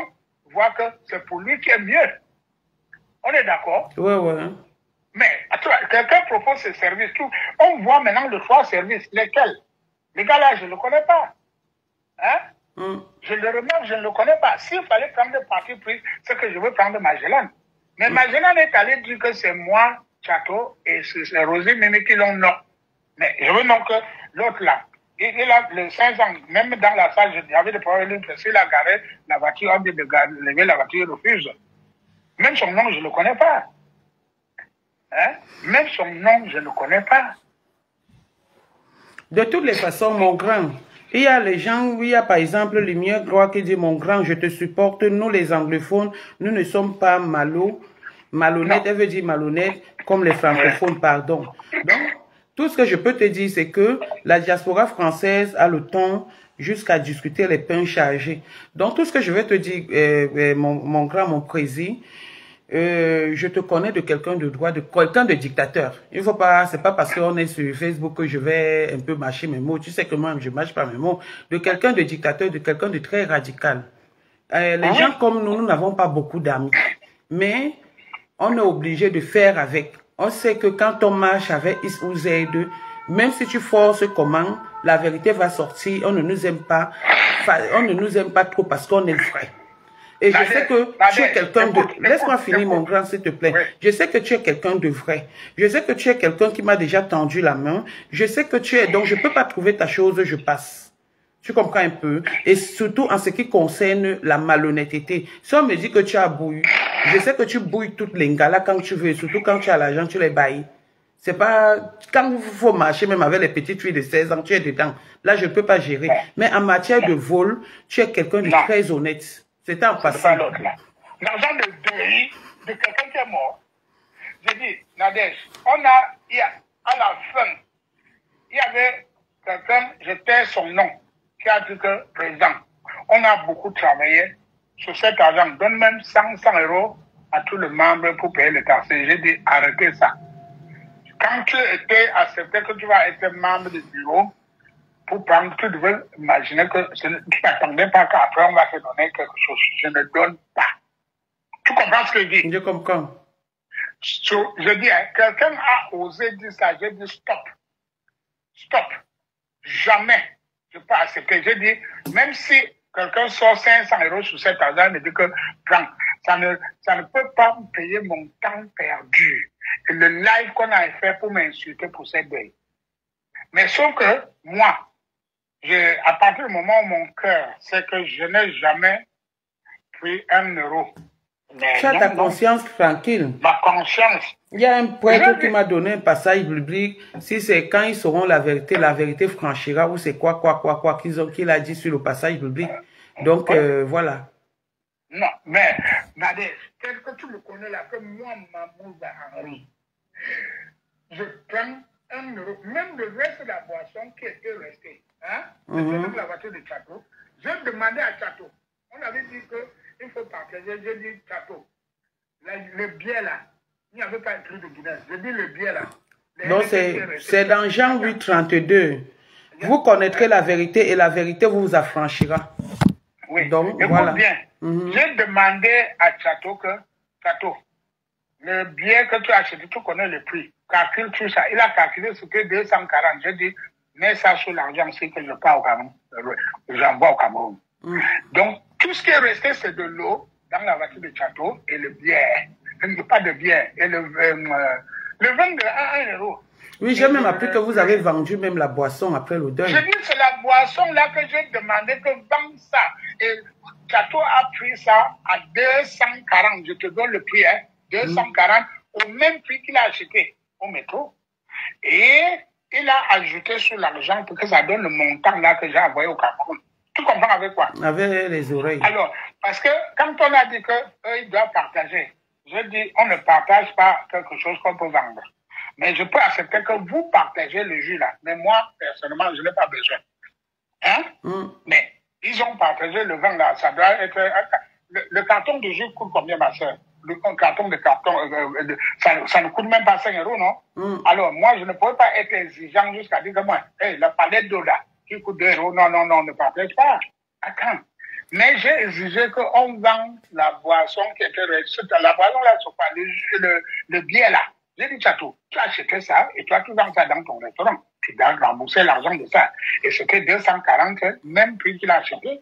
voit que c'est pour lui qui est mieux. On est d'accord? Oui. Mais, quelqu'un propose ce service, tout. On voit maintenant le 3 services. Lesquels? Les gars là, je ne le connais pas. Hein? Je le remarque, je ne le connais pas. S'il fallait prendre des parties prises, c'est que je veux prendre Magellan. Mais Magellan est allé dire que c'est moi, Chateau, et c'est Rosé Mémé qui l'ont non. Mais je veux donc que l'autre là, il a le 500, même dans la salle, j'avais des problèmes, s'il a garé la voiture, on dit de lever la voiture, il refuse. Même son nom, je ne le connais pas. Hein? Même son nom, je ne le connais pas. De toutes les façons, mon grand, il y a les gens, il y a par exemple Lumière Gloire qui dit, mon grand, je te supporte, nous les anglophones, nous ne sommes pas malhonnêtes, elle veut dire malhonnêtes, comme les francophones, pardon. Donc, tout ce que je peux te dire, c'est que la diaspora française a le temps jusqu'à discuter les pains chargés. Donc, tout ce que je vais te dire, mon grand, mon président, je te connais de quelqu'un de droit, de quelqu'un de dictateur. Il faut pas, c'est pas parce qu'on est sur Facebook que je vais un peu mâcher mes mots. Tu sais que moi, je mâche pas mes mots. De quelqu'un de dictateur, de quelqu'un de très radical. Les gens comme nous, nous n'avons pas beaucoup d'amis. Mais, on est obligé de faire avec. On sait que quand on marche avec X ou Z2, même si tu forces comment, la vérité va sortir. On ne nous aime pas. On ne nous aime pas trop parce qu'on est vrai. Et je sais que tu es quelqu'un de... Laisse-moi finir, mon grand, s'il te plaît. Je sais que tu es quelqu'un de vrai. Je sais que tu es quelqu'un qui m'a déjà tendu la main. Je sais que tu es... Donc, je ne peux pas trouver ta chose, je passe. Tu comprends un peu? Et surtout en ce qui concerne la malhonnêteté. Si on me dit que tu as bouilli, je sais que tu bouilles toutes les galas quand tu veux. Et surtout quand tu as l'argent, tu les bailles. C'est pas... Quand il faut marcher, même avec les petites filles de 16 ans, tu es dedans. Là, je ne peux pas gérer. Mais en matière de vol, tu es quelqu'un de très honnête. C'était en passant. L'argent de deuil de quelqu'un qui est mort. J'ai dit, Nadège, à la fin, il y avait quelqu'un, j'étais son nom, qui a dit que, président, on a beaucoup travaillé sur cet argent. Donne même 100 € à tous les membres pour payer les taxes. J'ai dit, arrêtez ça. Quand tu étais accepté que tu vas être membre du bureau, pour prendre, tu devais imaginer que tu n'attendais pas qu'après on va te donner quelque chose. Je ne donne pas. Tu comprends ce que je dis? Je comprends. Je dis, hein, quelqu'un a osé dire ça, j'ai dit stop. Stop. Jamais je ne peux pas accepter. J'ai dit, même si quelqu'un sort 500 € sur cet argent, me dit que prends, ça ne peut pas me payer mon temps perdu. Et le live qu'on a fait pour m'insulter pour cette deuil. Mais sauf que moi, à partir du moment où mon cœur sait que je n'ai jamais pris 1 euro. Tu as ta conscience tranquille. Ma conscience. Il y a un prêtre qui m'a donné un passage biblique. Si c'est quand ils sauront la vérité franchira, ou c'est quoi qu'il a dit sur le passage biblique. Donc, voilà. Non, mais, Nadège, tel que tu le connais là, que moi, Mamouza Henri, je prends 1 euro, même le reste de la boisson qui était restée, hein, la voiture de Chateau, je demandais à Chateau, on avait dit qu'il faut partager, j'ai dit Chateau, le biais là, il n'y avait pas écrit de Guinness, j'ai dit le biais là. Donc c'est dans Jean 8, 32. Vous connaîtrez la vérité et la vérité vous affranchira. Oui, donc écoute voilà. Bien, j'ai demandé à Chateau que, Chateau, le billet que tu as acheté, tu connais le prix. Calcule tout ça. Il a calculé ce que 240. J'ai dit, mets ça sur l'argent, c'est que je pars au Cameroun. J'envoie au Cameroun. Donc, tout ce qui est resté, c'est de l'eau dans la voiture de Chateau et le bière. Pas de bière. Et le vin de 1 euro. Oui, j'ai même appris que vous avez vendu même la boisson après le deuil. Je dis, c'est la boisson là que j'ai demandé que vende ça. Et Chateau a pris ça à 240. Je te donne le prix, hein. 240 au même prix qu'il a acheté au métro. Et il a ajouté sur l'argent pour que ça donne le montant là que j'ai envoyé au Cameroun. Tu comprends avec quoi? Avec les oreilles. Alors, parce que quand on a dit qu'ils doivent partager, je dis, on ne partage pas quelque chose qu'on peut vendre. Mais je peux accepter que vous partagez le jus là. Mais moi, personnellement, je n'ai pas besoin. Hein? Mais ils ont partagé le vin là. Ça doit être... Le carton de jus coûte combien, ma soeur? Le carton de carton, ça ne coûte même pas 5 euros, non? Alors, moi, je ne pourrais pas être exigeant jusqu'à dire que moi, hey, la palette d'eau là, qui coûte 2 euros, non, ne partage pas. Attends. Mais j'ai exigé qu'on vend la boisson qui était restée. La boisson là, c'est quoi? Le bière là. J'ai dit, Chateau, tu as acheté ça et toi, tu vends ça dans ton restaurant. Tu dois rembourser l'argent de ça. Et c'était 240, même prix qu'il a acheté.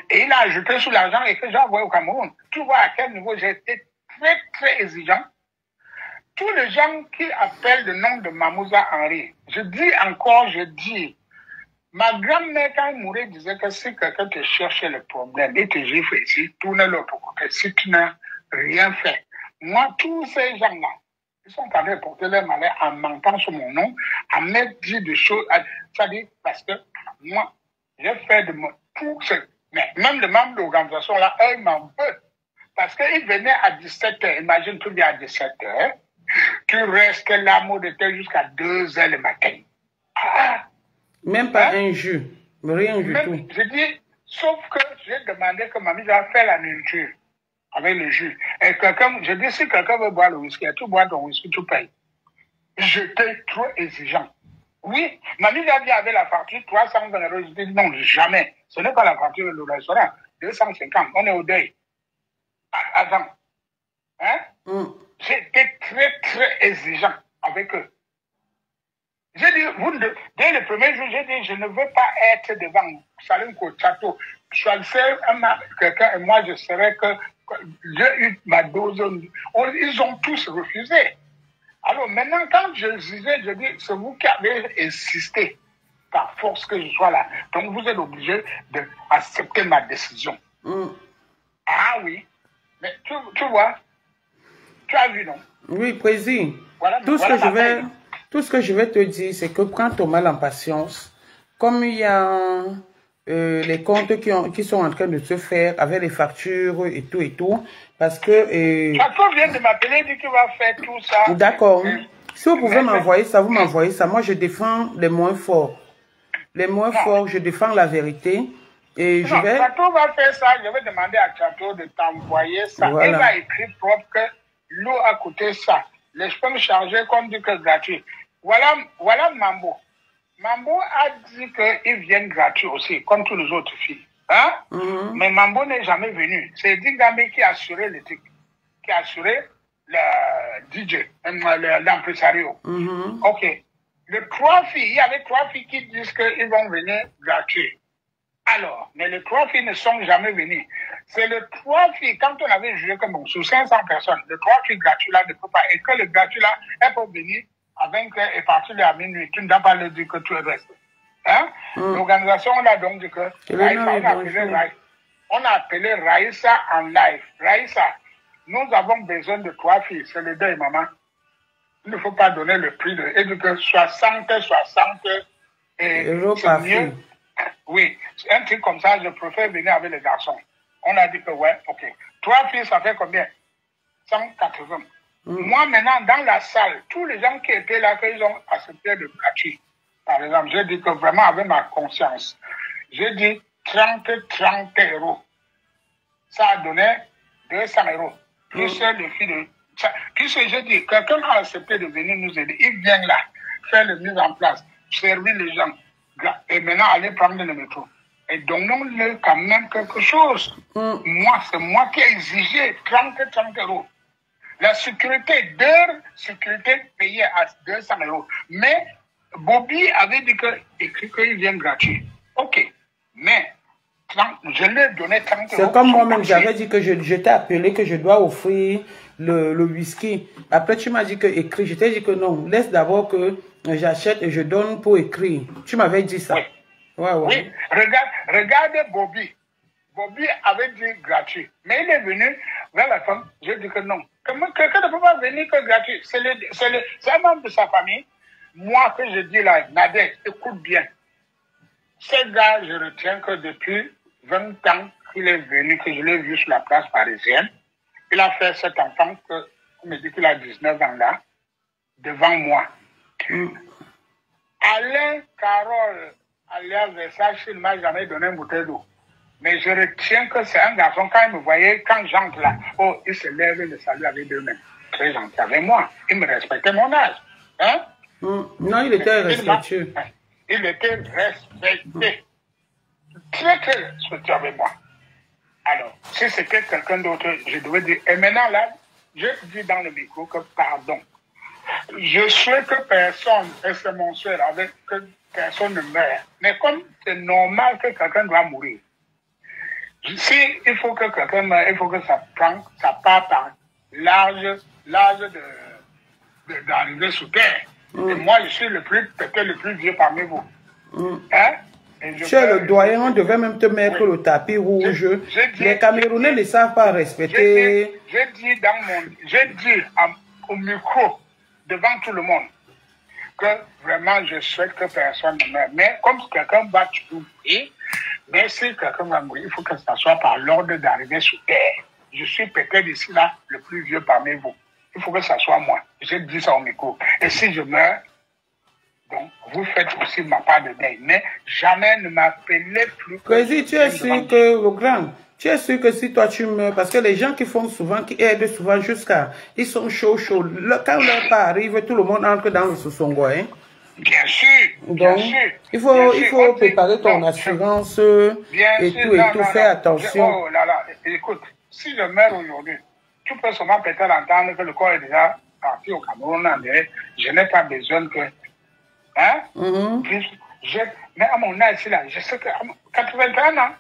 Et il a ajouté sur l'argent et que j'ai envoyé au Cameroun. Tu vois à quel niveau j'ai été très, très exigeant. Tous les gens qui appellent le nom de Mamouza Henri, je dis, ma grand-mère, quand elle mourait, disait que si quelqu'un te cherchait le problème et te gifle ici, tourne l'autre côté, si tu n'as rien fait. Moi, tous ces gens-là, ils sont en train de porter leur malheur en mentant sur mon nom, en me dire des choses, c'est-à-dire parce que moi, j'ai fait de tout ce... Mais même les membres de l'organisation, là, eux, ils m'en veulent. Parce qu'ils venaient à 17h, imagine, tu viens à 17h, tu restes là, mot de tête, jusqu'à 2h le matin. Même pas un jus, rien du tout. Je dis, sauf que j'ai demandé que mamie va faire la nourriture avec le jus. Et je dis, si quelqu'un veut boire le whisky, tu bois ton whisky, tu payes. J'étais trop exigeant. Oui, mamie va bien avec la facture 320 €. Je dis, non, jamais. Ce n'est pas la facture du restaurant. 250, on est au deuil. Avant. Hein? J'étais très, très exigeant avec eux. J'ai dit, dès le premier jour, j'ai dit, je ne veux pas être devant Salim Château. Choisissez quelqu'un et moi, je serais que j'ai eu ma dose. Ils ont tous refusé. Alors maintenant, quand je disais, je dis, c'est vous qui avez insisté par force que je sois là. Donc vous êtes obligé d'accepter ma décision. Ah oui. Mais tu vois, tu as vu, non? Oui, président. Voilà, tout ce que je vais te dire, c'est que prends ton mal en patience. Comme il y a les comptes qui sont en train de se faire avec les factures et tout, parce que... Chateau vient de m'appeler, dit qu'il va faire tout ça. D'accord. Si vous pouvez m'envoyer ça, vous m'envoyez ça. Moi, je défends les moins forts. Les moins forts, je défends la vérité. Et je vais... Chateau va faire ça, je vais demander à Chateau de t'envoyer ça. Voilà. Il va écrire propre que l'eau a coûté ça. Les chemins chargés qu'on dit que gratuit. Voilà Mambo. Mambo a dit qu'ils viennent gratuits aussi, comme tous les autres filles. Hein? Mais Mambo n'est jamais venu. C'est Dingamé qui a assuré le truc. Qui a assuré DJ, l'impresario. Ok. Les 3 filles, il y avait 3 filles qui disent qu'ils vont venir gratuit. Alors, mais les 3 filles ne sont jamais venues. C'est les 3 filles, quand on avait joué comme sous 500 personnes, les 3 filles gratuits là ne peuvent pas. Et que les gratuits là, elles peuvent venir à 20h et partir à minuit. Tu ne dois pas leur dire que tu es resté. Hein? L'organisation, on a donc dit que on a appelé Raïssa en live. Raïssa, nous avons besoin de 3 filles. C'est le deuil, maman. Il ne faut pas donner le prix de... Et du que 60 euros par fille. Oui, un truc comme ça, je préfère venir avec les garçons. On a dit que ouais, ok. 3 filles, ça fait combien? 180. Moi, maintenant, dans la salle, tous les gens qui étaient là, qu'ils ont accepté de gratuit. Par exemple, j'ai dit que vraiment, avec ma conscience, j'ai dit 30 euros. Ça a donné 200 euros. Plus le fil de... Puisque j'ai dit, quelqu'un a accepté de venir nous aider. Il vient là, faire la mise en place, servir les gens. Et maintenant, aller prendre le métro. Et donnons-le quand même quelque chose. Moi, c'est moi qui ai exigé 30 euros. La sécurité d'heure, sécurité payée à 200 euros. Mais Bobby avait dit écrit qu'il vient gratuit. Ok. Mais je lui ai donné 30 euros. C'est comme moi-même, j'avais dit que je t'ai appelé que je dois offrir le whisky. Après, tu m'as dit que écrit. Je t'ai dit que non, laisse d'abord que j'achète et je donne pour écrire. Tu m'avais dit ça. Oui. Ouais. Oui. Regarde Bobby. Bobby avait dit gratuit. Mais il est venu vers la fin. J'ai dit que non. Quelqu'un ne peut pas venir que gratuit. C'est un membre de sa famille. Moi, que je dis là, Nadège, écoute bien. Ce gars, je retiens que depuis 20 ans qu'il est venu, que je l'ai vu sur la place parisienne, il a fait cet enfant que, on me dit qu'il a 19 ans là, devant moi. Alain Carole, alias Versace, il ne m'a jamais donné une bouteille d'eau. Mais je retiens que c'est un garçon, quand il me voyait, quand j'entre là, oh, il se lève et me salue avec 2 mains. Très gentil avec moi. Il me respectait mon âge. Hein? Non, il était respectueux. Il était respecté. Très, très respectueux avec moi. Alors, si c'était quelqu'un d'autre, je devais dire, et maintenant là, je dis dans le micro que pardon. Je souhaite que personne, et c'est mon souhait, avec que personne ne meure. Mais comme c'est normal que quelqu'un doit mourir, si il faut que quelqu'un meure, il faut que ça part par l'âge d'arriver sous terre. Et moi, je suis peut-être le plus vieux parmi vous. Hein? Tu es le doyen, on devait même te mettre le tapis rouge. Les Camerounais ne savent pas respecter. J'ai dit au micro, devant tout le monde, que vraiment je souhaite que personne ne meure. Mais comme quelqu'un va tout mourir, mais si quelqu'un va mourir, il faut que ça soit par l'ordre d'arriver sous terre. Je suis peut-être ici là le plus vieux parmi vous. Il faut que ça soit moi. J'ai dit ça au micro. Et si je meurs, donc vous faites aussi ma part de deuil. Mais jamais ne m'appelez plus. Président, tu es sûr que, le grand, tu es sûr que si toi tu meurs, parce que les gens qui font souvent, qui aident souvent jusqu'à, ils sont chauds. Quand leur part arrive, tout le monde entre dans le sous-songo, hein? Bien sûr. Donc, il faut préparer ton assurance et tout, faire attention. Oh là là, écoute, si je meurs aujourd'hui, tu peux seulement peut-être entendre que le corps est déjà parti au Cameroun. Je n'ai pas besoin que... Hein? Mais à mon âge, là, je sais que 81 ans,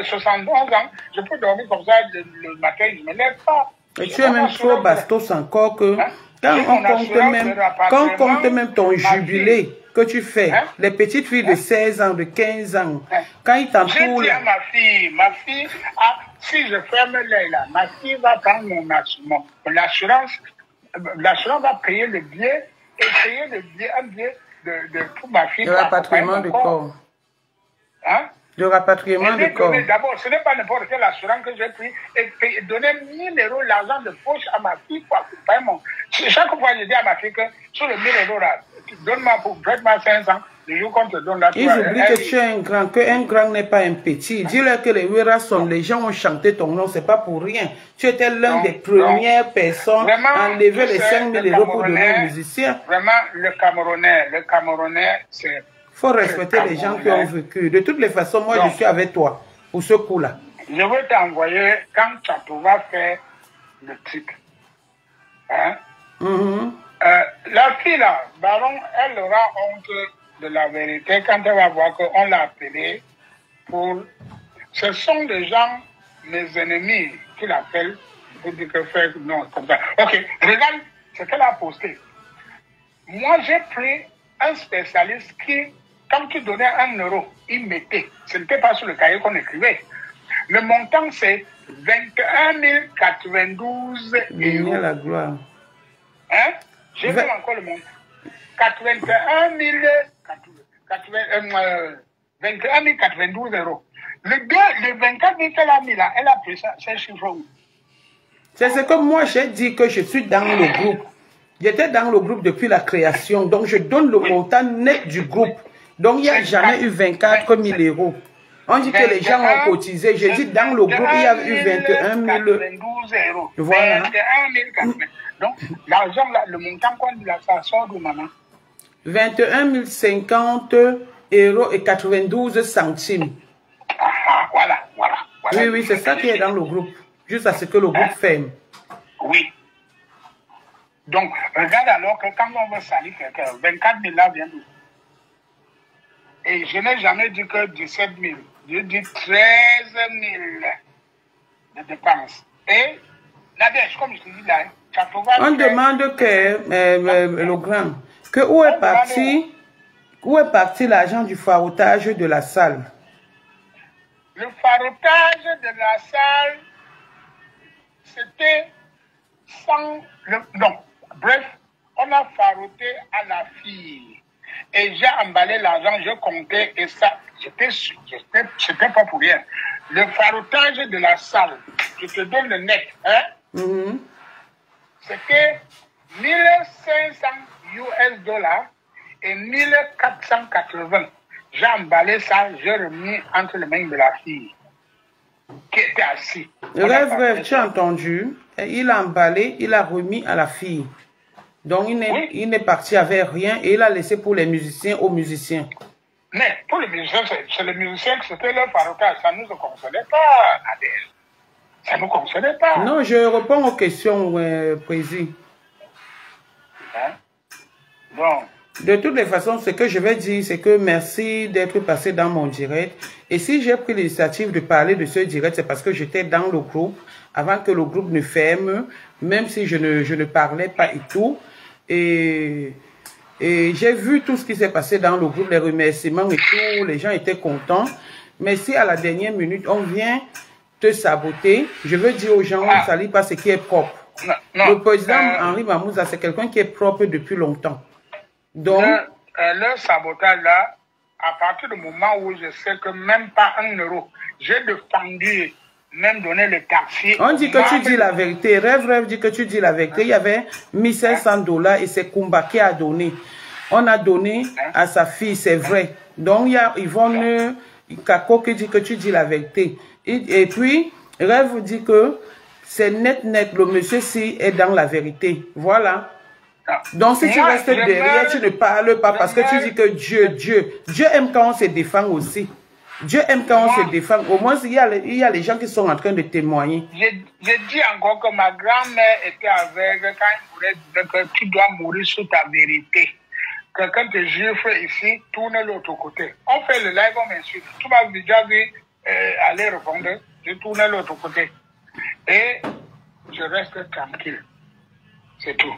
71 ans, je peux dormir comme ça le matin, je ne me lève pas. Et tu es même trop bastos encore que... Hein? Quand on compte même ton jubilé que tu fais, les petites filles de 16 ans, de 15 ans, quand ils t'entourent... J'ai dit à ma fille, si je ferme l'œil là, ma fille va prendre mon assurance. L'assurance va payer le billet et payer un billet pour ma fille. Le rapatriement du corps. Hein? Le rapatriement du corps. D'abord, ce n'est pas n'importe quelle assurance que j'ai pris et donner 1000 euros l'argent de poche à ma fille pour accompagner mon... Chaque fois, je dis à ma fille que sur les 1000 euros là, donne-moi pour 500. Le jour qu'on te donne là, ils oublient que tu es un grand, qu'un grand n'est pas un petit. Dis-leur que les Wera sont, les gens ont chanté ton nom, c'est pas pour rien. Tu étais l'un des premières personnes à enlever les 5000 euros pour donner aux musiciens. Vraiment, le Camerounais, c'est... Il faut respecter les gens qui ont vécu. De toutes les façons, moi, je suis avec toi pour ce coup-là. Je veux t'envoyer, quand tu vas faire le truc, Hein? Mhm. La fille là, Baron, elle aura honte de la vérité quand elle va voir qu'on l'a appelée pour... Ce sont des gens, mes ennemis, qui l'appellent pour dire que faire non, comme ça. Ok, regarde ce qu'elle a posté. Moi, j'ai pris un spécialiste qui, quand tu donnais 1 euro, il mettait. Ce n'était pas sur le cahier qu'on écrivait. Le montant, c'est 21 092 euros. La gloire. Hein? J'ai vu encore le montant. 21 092 euros. Le 24 000 qu'elle a mis là, elle a pris ça, c'est chiffre où? C'est ce que moi j'ai dit que je suis dans le groupe. J'étais dans le groupe depuis la création. Donc je donne le montant net du groupe. Donc il n'y a jamais eu 24 000 euros. On dit que les gens ont cotisé. J'ai dit dans le groupe, il y a eu 21 000 euros. Voilà. 21 000. Donc l'argent là, le montant qu'on dit là, ça sort d'où, maman? 21 050 euros et 92 centimes. Ah, voilà. Oui, oui, c'est ça qui est dans le groupe. Juste à ce que le groupe ferme. Oui. Donc, regarde alors que quand on veut salir quelqu'un, 24 000 là vient d'où? Et je n'ai jamais dit que 17 000. Je dis 13 000 de dépenses. Et, Nadège, comme je te dis là, on demande que, le grand, que où est parti l'argent du farotage de la salle? Le farotage de la salle, c'était sans... non, bref, on a faroté à la fille. Et j'ai emballé l'argent, je comptais, et ça, c'était pas pour rien. Le farotage de la salle, je te donne le net, hein? C'était 1500 US dollars et 1480. J'ai emballé ça, j'ai remis entre les mains de la fille qui était assise. Rêve, tu as entendu? Il a emballé, il a remis à la fille. Donc il n'est parti avec rien et il a laissé pour les musiciens aux musiciens. Mais pour les musiciens, c'est les musiciens que c'était leur farotage. Ça ne nous concernait pas, Nadège. Ça ne nous concernait pas. Non, je réponds aux questions, Président. Hein? Bon. De toutes les façons, ce que je vais dire, c'est que merci d'être passé dans mon direct. Et si j'ai pris l'initiative de parler de ce direct, c'est parce que j'étais dans le groupe, avant que le groupe ne ferme, même si je ne parlais pas et tout. Et j'ai vu tout ce qui s'est passé dans le groupe, les remerciements et tout, les gens étaient contents. Mais si à la dernière minute, on vient te saboter, je veux dire aux gens, on ne salit pas ce qui est propre. Non, le président Henri Mamouza, c'est quelqu'un qui est propre depuis longtemps. Donc, le sabotage là, à partir du moment où je sais que même pas 1 euro, j'ai défendu, même donner le taxi. On dit que tu dis la vérité. Rêve dit que tu dis la vérité. Il y avait 1500 $ et c'est Kumba qui a donné. On a donné à sa fille, c'est vrai. Donc, il y a Yvonne Kako qui dit que tu dis la vérité. Et puis, Rêve dit que c'est net, le monsieur-ci est dans la vérité. Voilà. Donc, si tu restes derrière, tu ne parles pas parce que tu dis que Dieu aime quand on se défend aussi. Dieu aime quand on se défend. Au moins, il y a les gens qui sont en train de témoigner. Je dis encore que ma grand-mère était avec quand il disait que tu dois mourir sous ta vérité. Que quand tu es juif ici, tourne l'autre côté. On fait le live, on m'insulte. Tu m'as déjà vu aller répondre. Je tourne l'autre côté. Et je reste tranquille. C'est tout.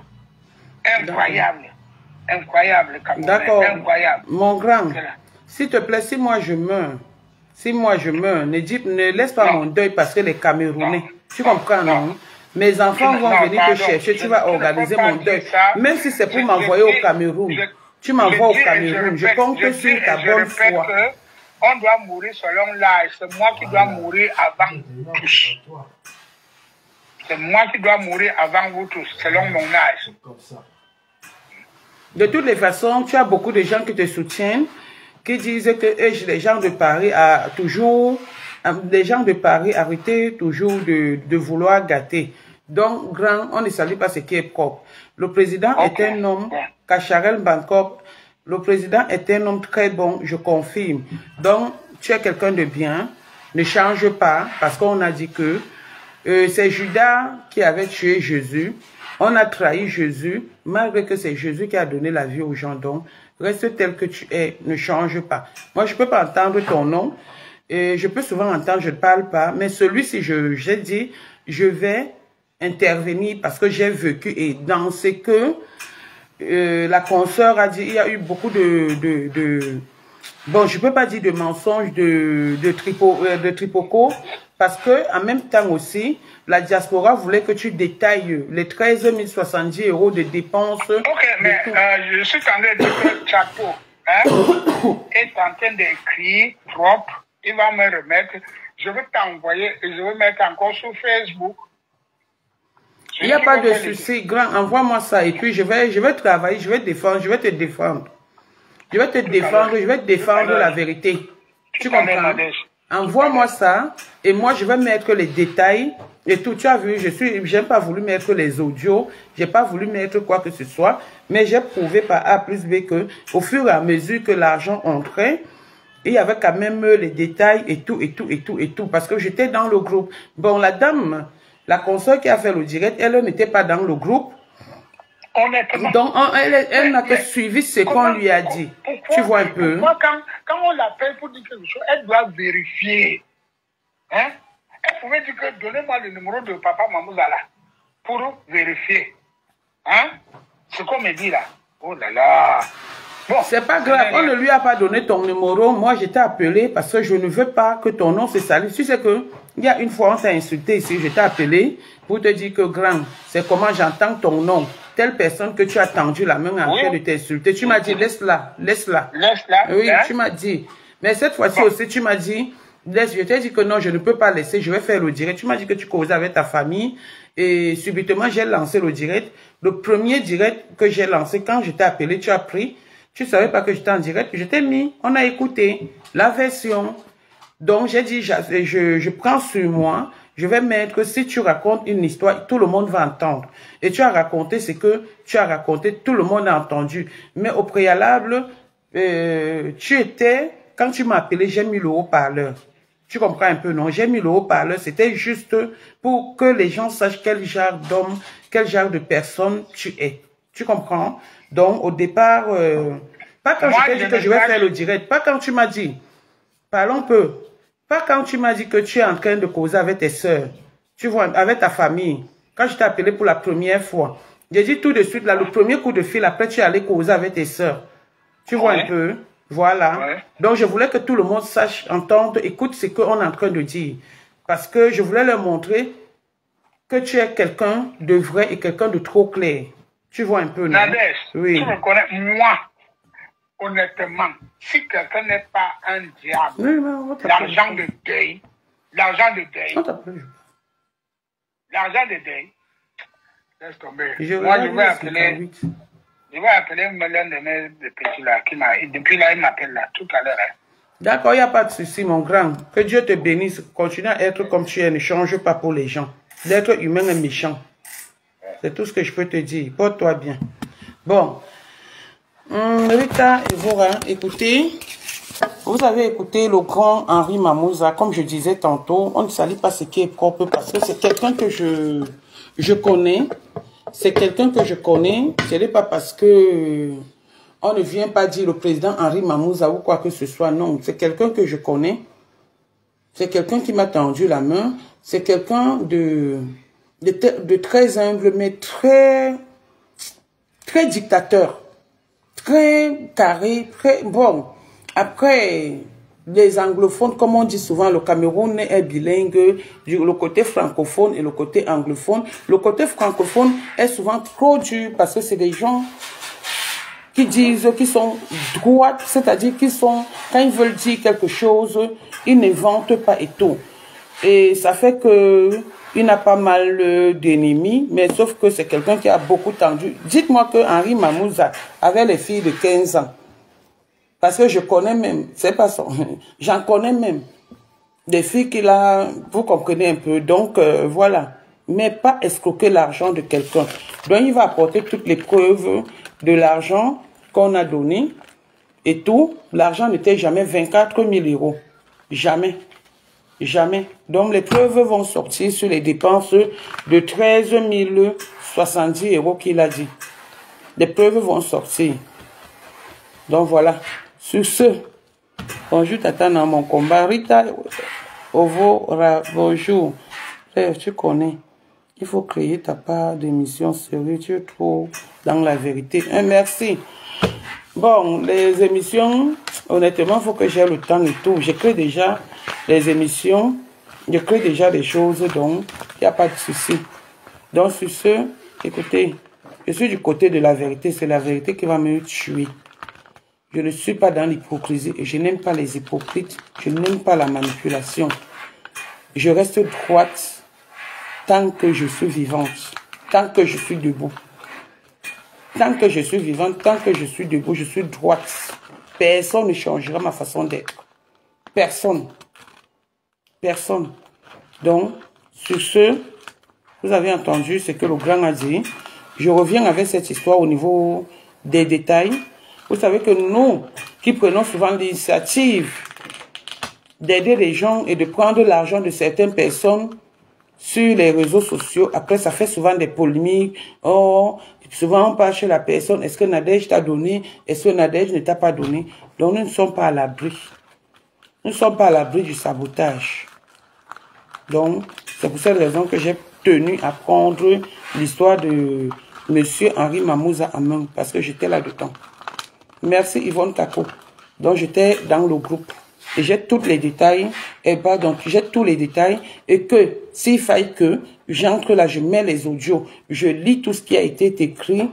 Incroyable. Incroyable. D'accord. Incroyable. Mon grand, s'il te plaît, si moi je meurs, ne laisse pas mon deuil parce que les Camerounais, tu comprends, non? Mes enfants vont venir te chercher, tu vas organiser mon deuil. Même si c'est pour m'envoyer au Cameroun, tu m'envoies au Cameroun. Je compte sur ta bonne foi. On doit mourir selon l'âge. C'est moi qui dois mourir avant tous. C'est moi qui dois mourir avant vous tous, selon mon âge. De toutes les façons, tu as beaucoup de gens qui te soutiennent, qui disent que les gens de Paris arrêtez toujours de vouloir gâter. Donc, grand, on ne salue pas ce qui est propre. Le président est un homme, Kacharel Bangkok, le président est un homme très bon, je confirme. Donc, tu es quelqu'un de bien, ne change pas, parce qu'on a dit que c'est Judas qui avait tué Jésus. On a trahi Jésus, malgré que c'est Jésus qui a donné la vie aux gens. Donc, reste tel que tu es, ne change pas. Moi, je ne peux pas entendre ton nom. Et je peux souvent entendre, je ne parle pas. Mais celui-ci, j'ai dit, je vais intervenir parce que j'ai vécu. Et dans ce que la consoeur a dit, il y a eu beaucoup bon, je ne peux pas dire de mensonges, de tripocos, parce que en même temps aussi, la diaspora voulait que tu détailles les 13 070 € de dépenses. Ok, mais je suis en train de dire que Chapeau est en train d'écrire propre. Il va me remettre. Je vais t'envoyer et je vais mettre encore sur Facebook. Il n'y a pas de souci, grand. Envoie-moi ça et puis je vais travailler, je vais défendre, je vais te défendre. Je vais te défendre, je vais te défendre la vérité. Tu comprends? Envoie-moi ça et moi je vais mettre les détails et tout. Tu as vu, j'ai pas voulu mettre les audios, j'ai pas voulu mettre quoi que ce soit, mais j'ai prouvé par A plus B que au fur et à mesure que l'argent entrait, il y avait quand même les détails et tout, parce que j'étais dans le groupe. Bon, la dame, la consoeur qui a fait le direct, elle n'était pas dans le groupe. Honnêtement. Donc, elle n'a que suivi ce qu'on lui a dit. Tu vois un peu. Quand on l'appelle pour dire quelque chose, elle doit vérifier. Hein? Elle pouvait dire que donnez-moi le numéro de papa Mamouzala pour vérifier. Hein? Ce qu'on me dit là. Oh là là. Bon, c'est pas grave, on ne lui a pas donné ton numéro. Moi, je t'ai appelé parce que je ne veux pas que ton nom se salisse. Tu sais que, il y a une fois, on t'a insulté ici, je t'ai appelé pour te dire que, grand, c'est comment j'entends ton nom. Telle personne que tu as tendu la main en train de t'insulter. Tu m'as dit, laisse-la, laisse-la. Laisse-la. Oui, hein? Tu m'as dit. Mais cette fois-ci aussi, tu m'as dit, laisse, je t'ai dit que non, je ne peux pas laisser, je vais faire le direct. Tu m'as dit que tu causais avec ta famille. Et subitement, j'ai lancé le direct. Le premier direct que j'ai lancé, quand je t'ai appelé, tu as pris. Tu ne savais pas que j'étais en direct, je t'ai mis, on a écouté la version. Donc, j'ai dit, je prends sur moi, je vais mettre, si tu racontes une histoire, tout le monde va entendre. Et tu as raconté ce que tu as raconté, tout le monde a entendu. Mais au préalable, tu étais, quand tu m'as appelé, j'ai mis le haut-parleur. Tu comprends un peu, non? J'ai mis le haut-parleur, c'était juste pour que les gens sachent quel genre d'homme, quel genre de personne tu es. Tu comprends? Donc, au départ, pas quand je t'ai dit que je vais faire le direct, pas quand tu m'as dit, parlons peu, pas quand tu m'as dit que tu es en train de causer avec tes soeurs, tu vois, avec ta famille, quand je t'ai appelé pour la première fois, j'ai dit tout de suite, là, le premier coup de fil, après tu es allé causer avec tes soeurs. Tu vois un peu? Voilà. Donc, je voulais que tout le monde sache, entende, écoute ce qu'on est en train de dire. Parce que je voulais leur montrer que tu es quelqu'un de vrai et quelqu'un de trop clair. Tu vois un peu, non? Nadège, oui. Tu me connais, moi, honnêtement, si quelqu'un n'est pas un diable, oui, l'argent de deuil, l'argent de deuil, laisse tomber. Moi, je vais appeler l'un de mes petits là, depuis là, il m'appelle là, tout à l'heure. Hein. D'accord, il n'y a pas de souci, mon grand. Que Dieu te bénisse. Continue à être comme tu es, ne change pas pour les gens. L'être humain est méchant. C'est tout ce que je peux te dire. Porte-toi bien. Bon. Rita et Vora, écoutez. Vous avez écouté le grand Henri Mamouza. Comme je disais tantôt, on ne salit pas ce qui est propre parce que c'est quelqu'un que je connais. C'est quelqu'un que je connais. Ce n'est pas parce que on ne vient pas dire le président Henri Mamouza ou quoi que ce soit. Non, c'est quelqu'un que je connais. C'est quelqu'un qui m'a tendu la main. C'est quelqu'un de très humble, mais très dictateur, très carré, très bon. Après, les anglophones, comme on dit souvent, le Cameroun est bilingue, le côté francophone et le côté anglophone. Le côté francophone est souvent trop dur parce que c'est des gens qui disent, qui sont droits, c'est-à-dire qui sont, quand ils veulent dire quelque chose, ils n'inventent pas et tout. Et ça fait que il n'a pas mal d'ennemis, mais sauf que c'est quelqu'un qui a beaucoup tendu. Dites-moi que Henri Mamouza avait les filles de 15 ans. Parce que je connais même, c'est pas ça, j'en connais même. Des filles qu'il a, vous comprenez un peu, donc voilà. Mais pas escroquer l'argent de quelqu'un. Donc il va apporter toutes les preuves de l'argent qu'on a donné et tout. L'argent n'était jamais 24 000 €. Jamais. Jamais. Donc, les preuves vont sortir sur les dépenses de 13 070 € qu'il a dit. Les preuves vont sortir. Donc, voilà. Sur ce, bonjour Tata dans mon combat. Rita Ovora, bonjour. Frère, tu connais. Il faut créer ta part d'émission sérieuse. Tu es trop dans la vérité. Merci. Bon, les émissions, honnêtement, il faut que j'ai le temps et tout. J'écris déjà les émissions. J'écris déjà des choses, donc il n'y a pas de souci. Donc, sur ce, écoutez, je suis du côté de la vérité. C'est la vérité qui va me tuer. Je ne suis pas dans l'hypocrisie et je n'aime pas les hypocrites. Je n'aime pas la manipulation. Je reste droite tant que je suis vivante, tant que je suis debout. Tant que je suis vivante, tant que je suis debout, je suis droite. Personne ne changera ma façon d'être. Personne. Personne. Donc, sur ce, vous avez entendu ce que le grand a dit. Je reviens avec cette histoire au niveau des détails. Vous savez que nous, qui prenons souvent l'initiative d'aider les gens et de prendre l'argent de certaines personnes sur les réseaux sociaux, après ça fait souvent des polémiques. Oh, souvent on parle chez la personne, est-ce que Nadège t'a donné, est-ce que Nadège ne t'a pas donné? Donc nous ne sommes pas à l'abri. Nous ne sommes pas à l'abri du sabotage. Donc c'est pour cette raison que j'ai tenu à prendre l'histoire de Monsieur Henri Mamouza en main, parce que j'étais là-dedans. Merci Yvonne Tako. Donc j'étais dans le groupe. Et j'ai tous les détails, j'ai tous les détails, et que s'il faille que j'entre là, je mets les audios, je lis tout ce qui a été écrit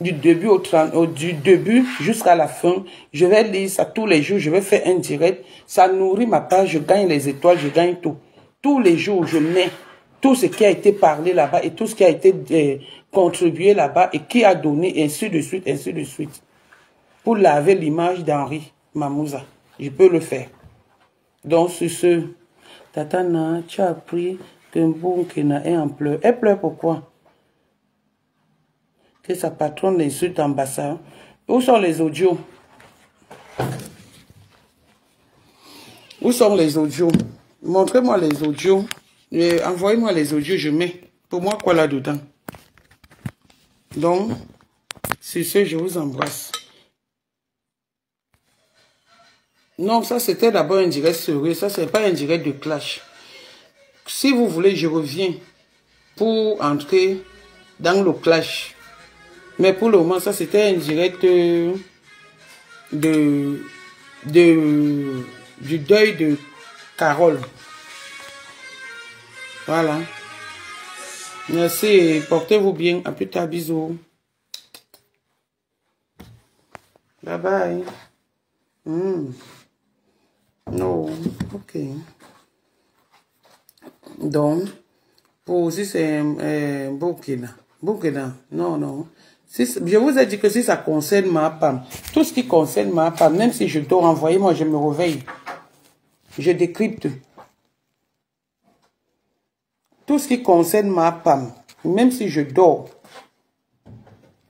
du début du début jusqu'à la fin, je vais lire ça tous les jours, je vais faire un direct, ça nourrit ma page, je gagne les étoiles, je gagne tout. Tous les jours, je mets tout ce qui a été parlé là-bas et tout ce qui a été contribué là-bas et qui a donné, ainsi de suite, ainsi de suite. Pour laver l'image d'Henri Mamouza. Je peux le faire. Donc, sur ce, Tatana, tu as appris que Mboukena est en pleurs. Elle pleure pourquoi? Que sa patronne l'insulte en bassin. Où sont les audios? Où sont les audios? Montrez-moi les audios. Envoyez-moi les audios, je mets. Pour moi, quoi là-dedans? Donc, sur ce, je vous embrasse. Non, ça c'était d'abord un direct sérieux, ça c'est pas un direct de clash. Si vous voulez, je reviens pour entrer dans le clash. Mais pour le moment, ça c'était un direct du deuil de Carole. Voilà. Merci, portez-vous bien. À plus tard, bisous. Bye bye. Non, ok. Donc, pour aussi c'est Burkina. Burkina, non. Si, je vous ai dit que si ça concerne ma femme, tout ce qui concerne ma femme, même si je dors, envoyez-moi, je me réveille. Je décrypte. Tout ce qui concerne ma femme, même si je dors,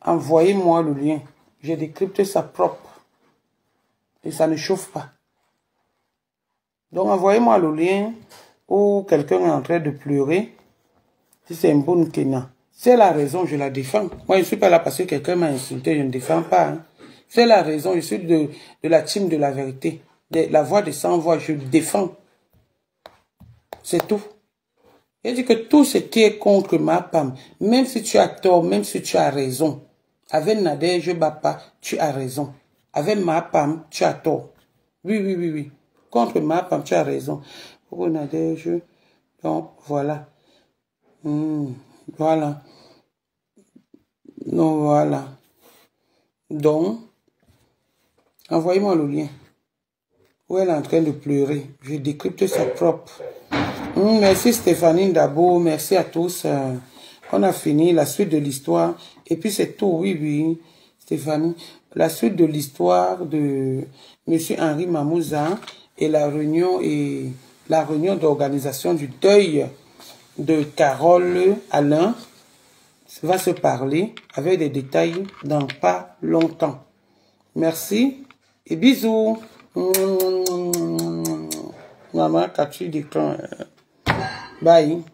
envoyez-moi le lien. Je décrypte ça propre. Et ça ne chauffe pas. Donc, envoyez-moi le lien où quelqu'un est en train de pleurer. Si c'est un bon Kenya. C'est la raison, je la défends. Moi, je ne suis pas là parce que quelqu'un m'a insulté, je ne défends pas. Hein. C'est la raison, je suis de la team de la vérité. De la voix de sans voix, je défends. C'est tout. Il dit que tout ce qui est contre ma femme, même si tu as tort, même si tu as raison, avec Nadège, je ne bats pas, tu as raison. Avec ma femme, tu as tort. Oui. Contre ma femme, tu as raison. Pour Nadège, donc voilà. Voilà. Non, voilà. Donc, envoyez-moi le lien. Où elle est en train de pleurer. Je décrypte sa propre. Merci Stéphanie Dabo. Merci à tous. On a fini la suite de l'histoire. Et puis c'est tout. Oui, Stéphanie. La suite de l'histoire de Monsieur Henri Mamouza et la réunion d'organisation du deuil de Carole Alain va se parler avec des détails dans pas longtemps. Merci et bisous. Maman, capture d'écran. Bye.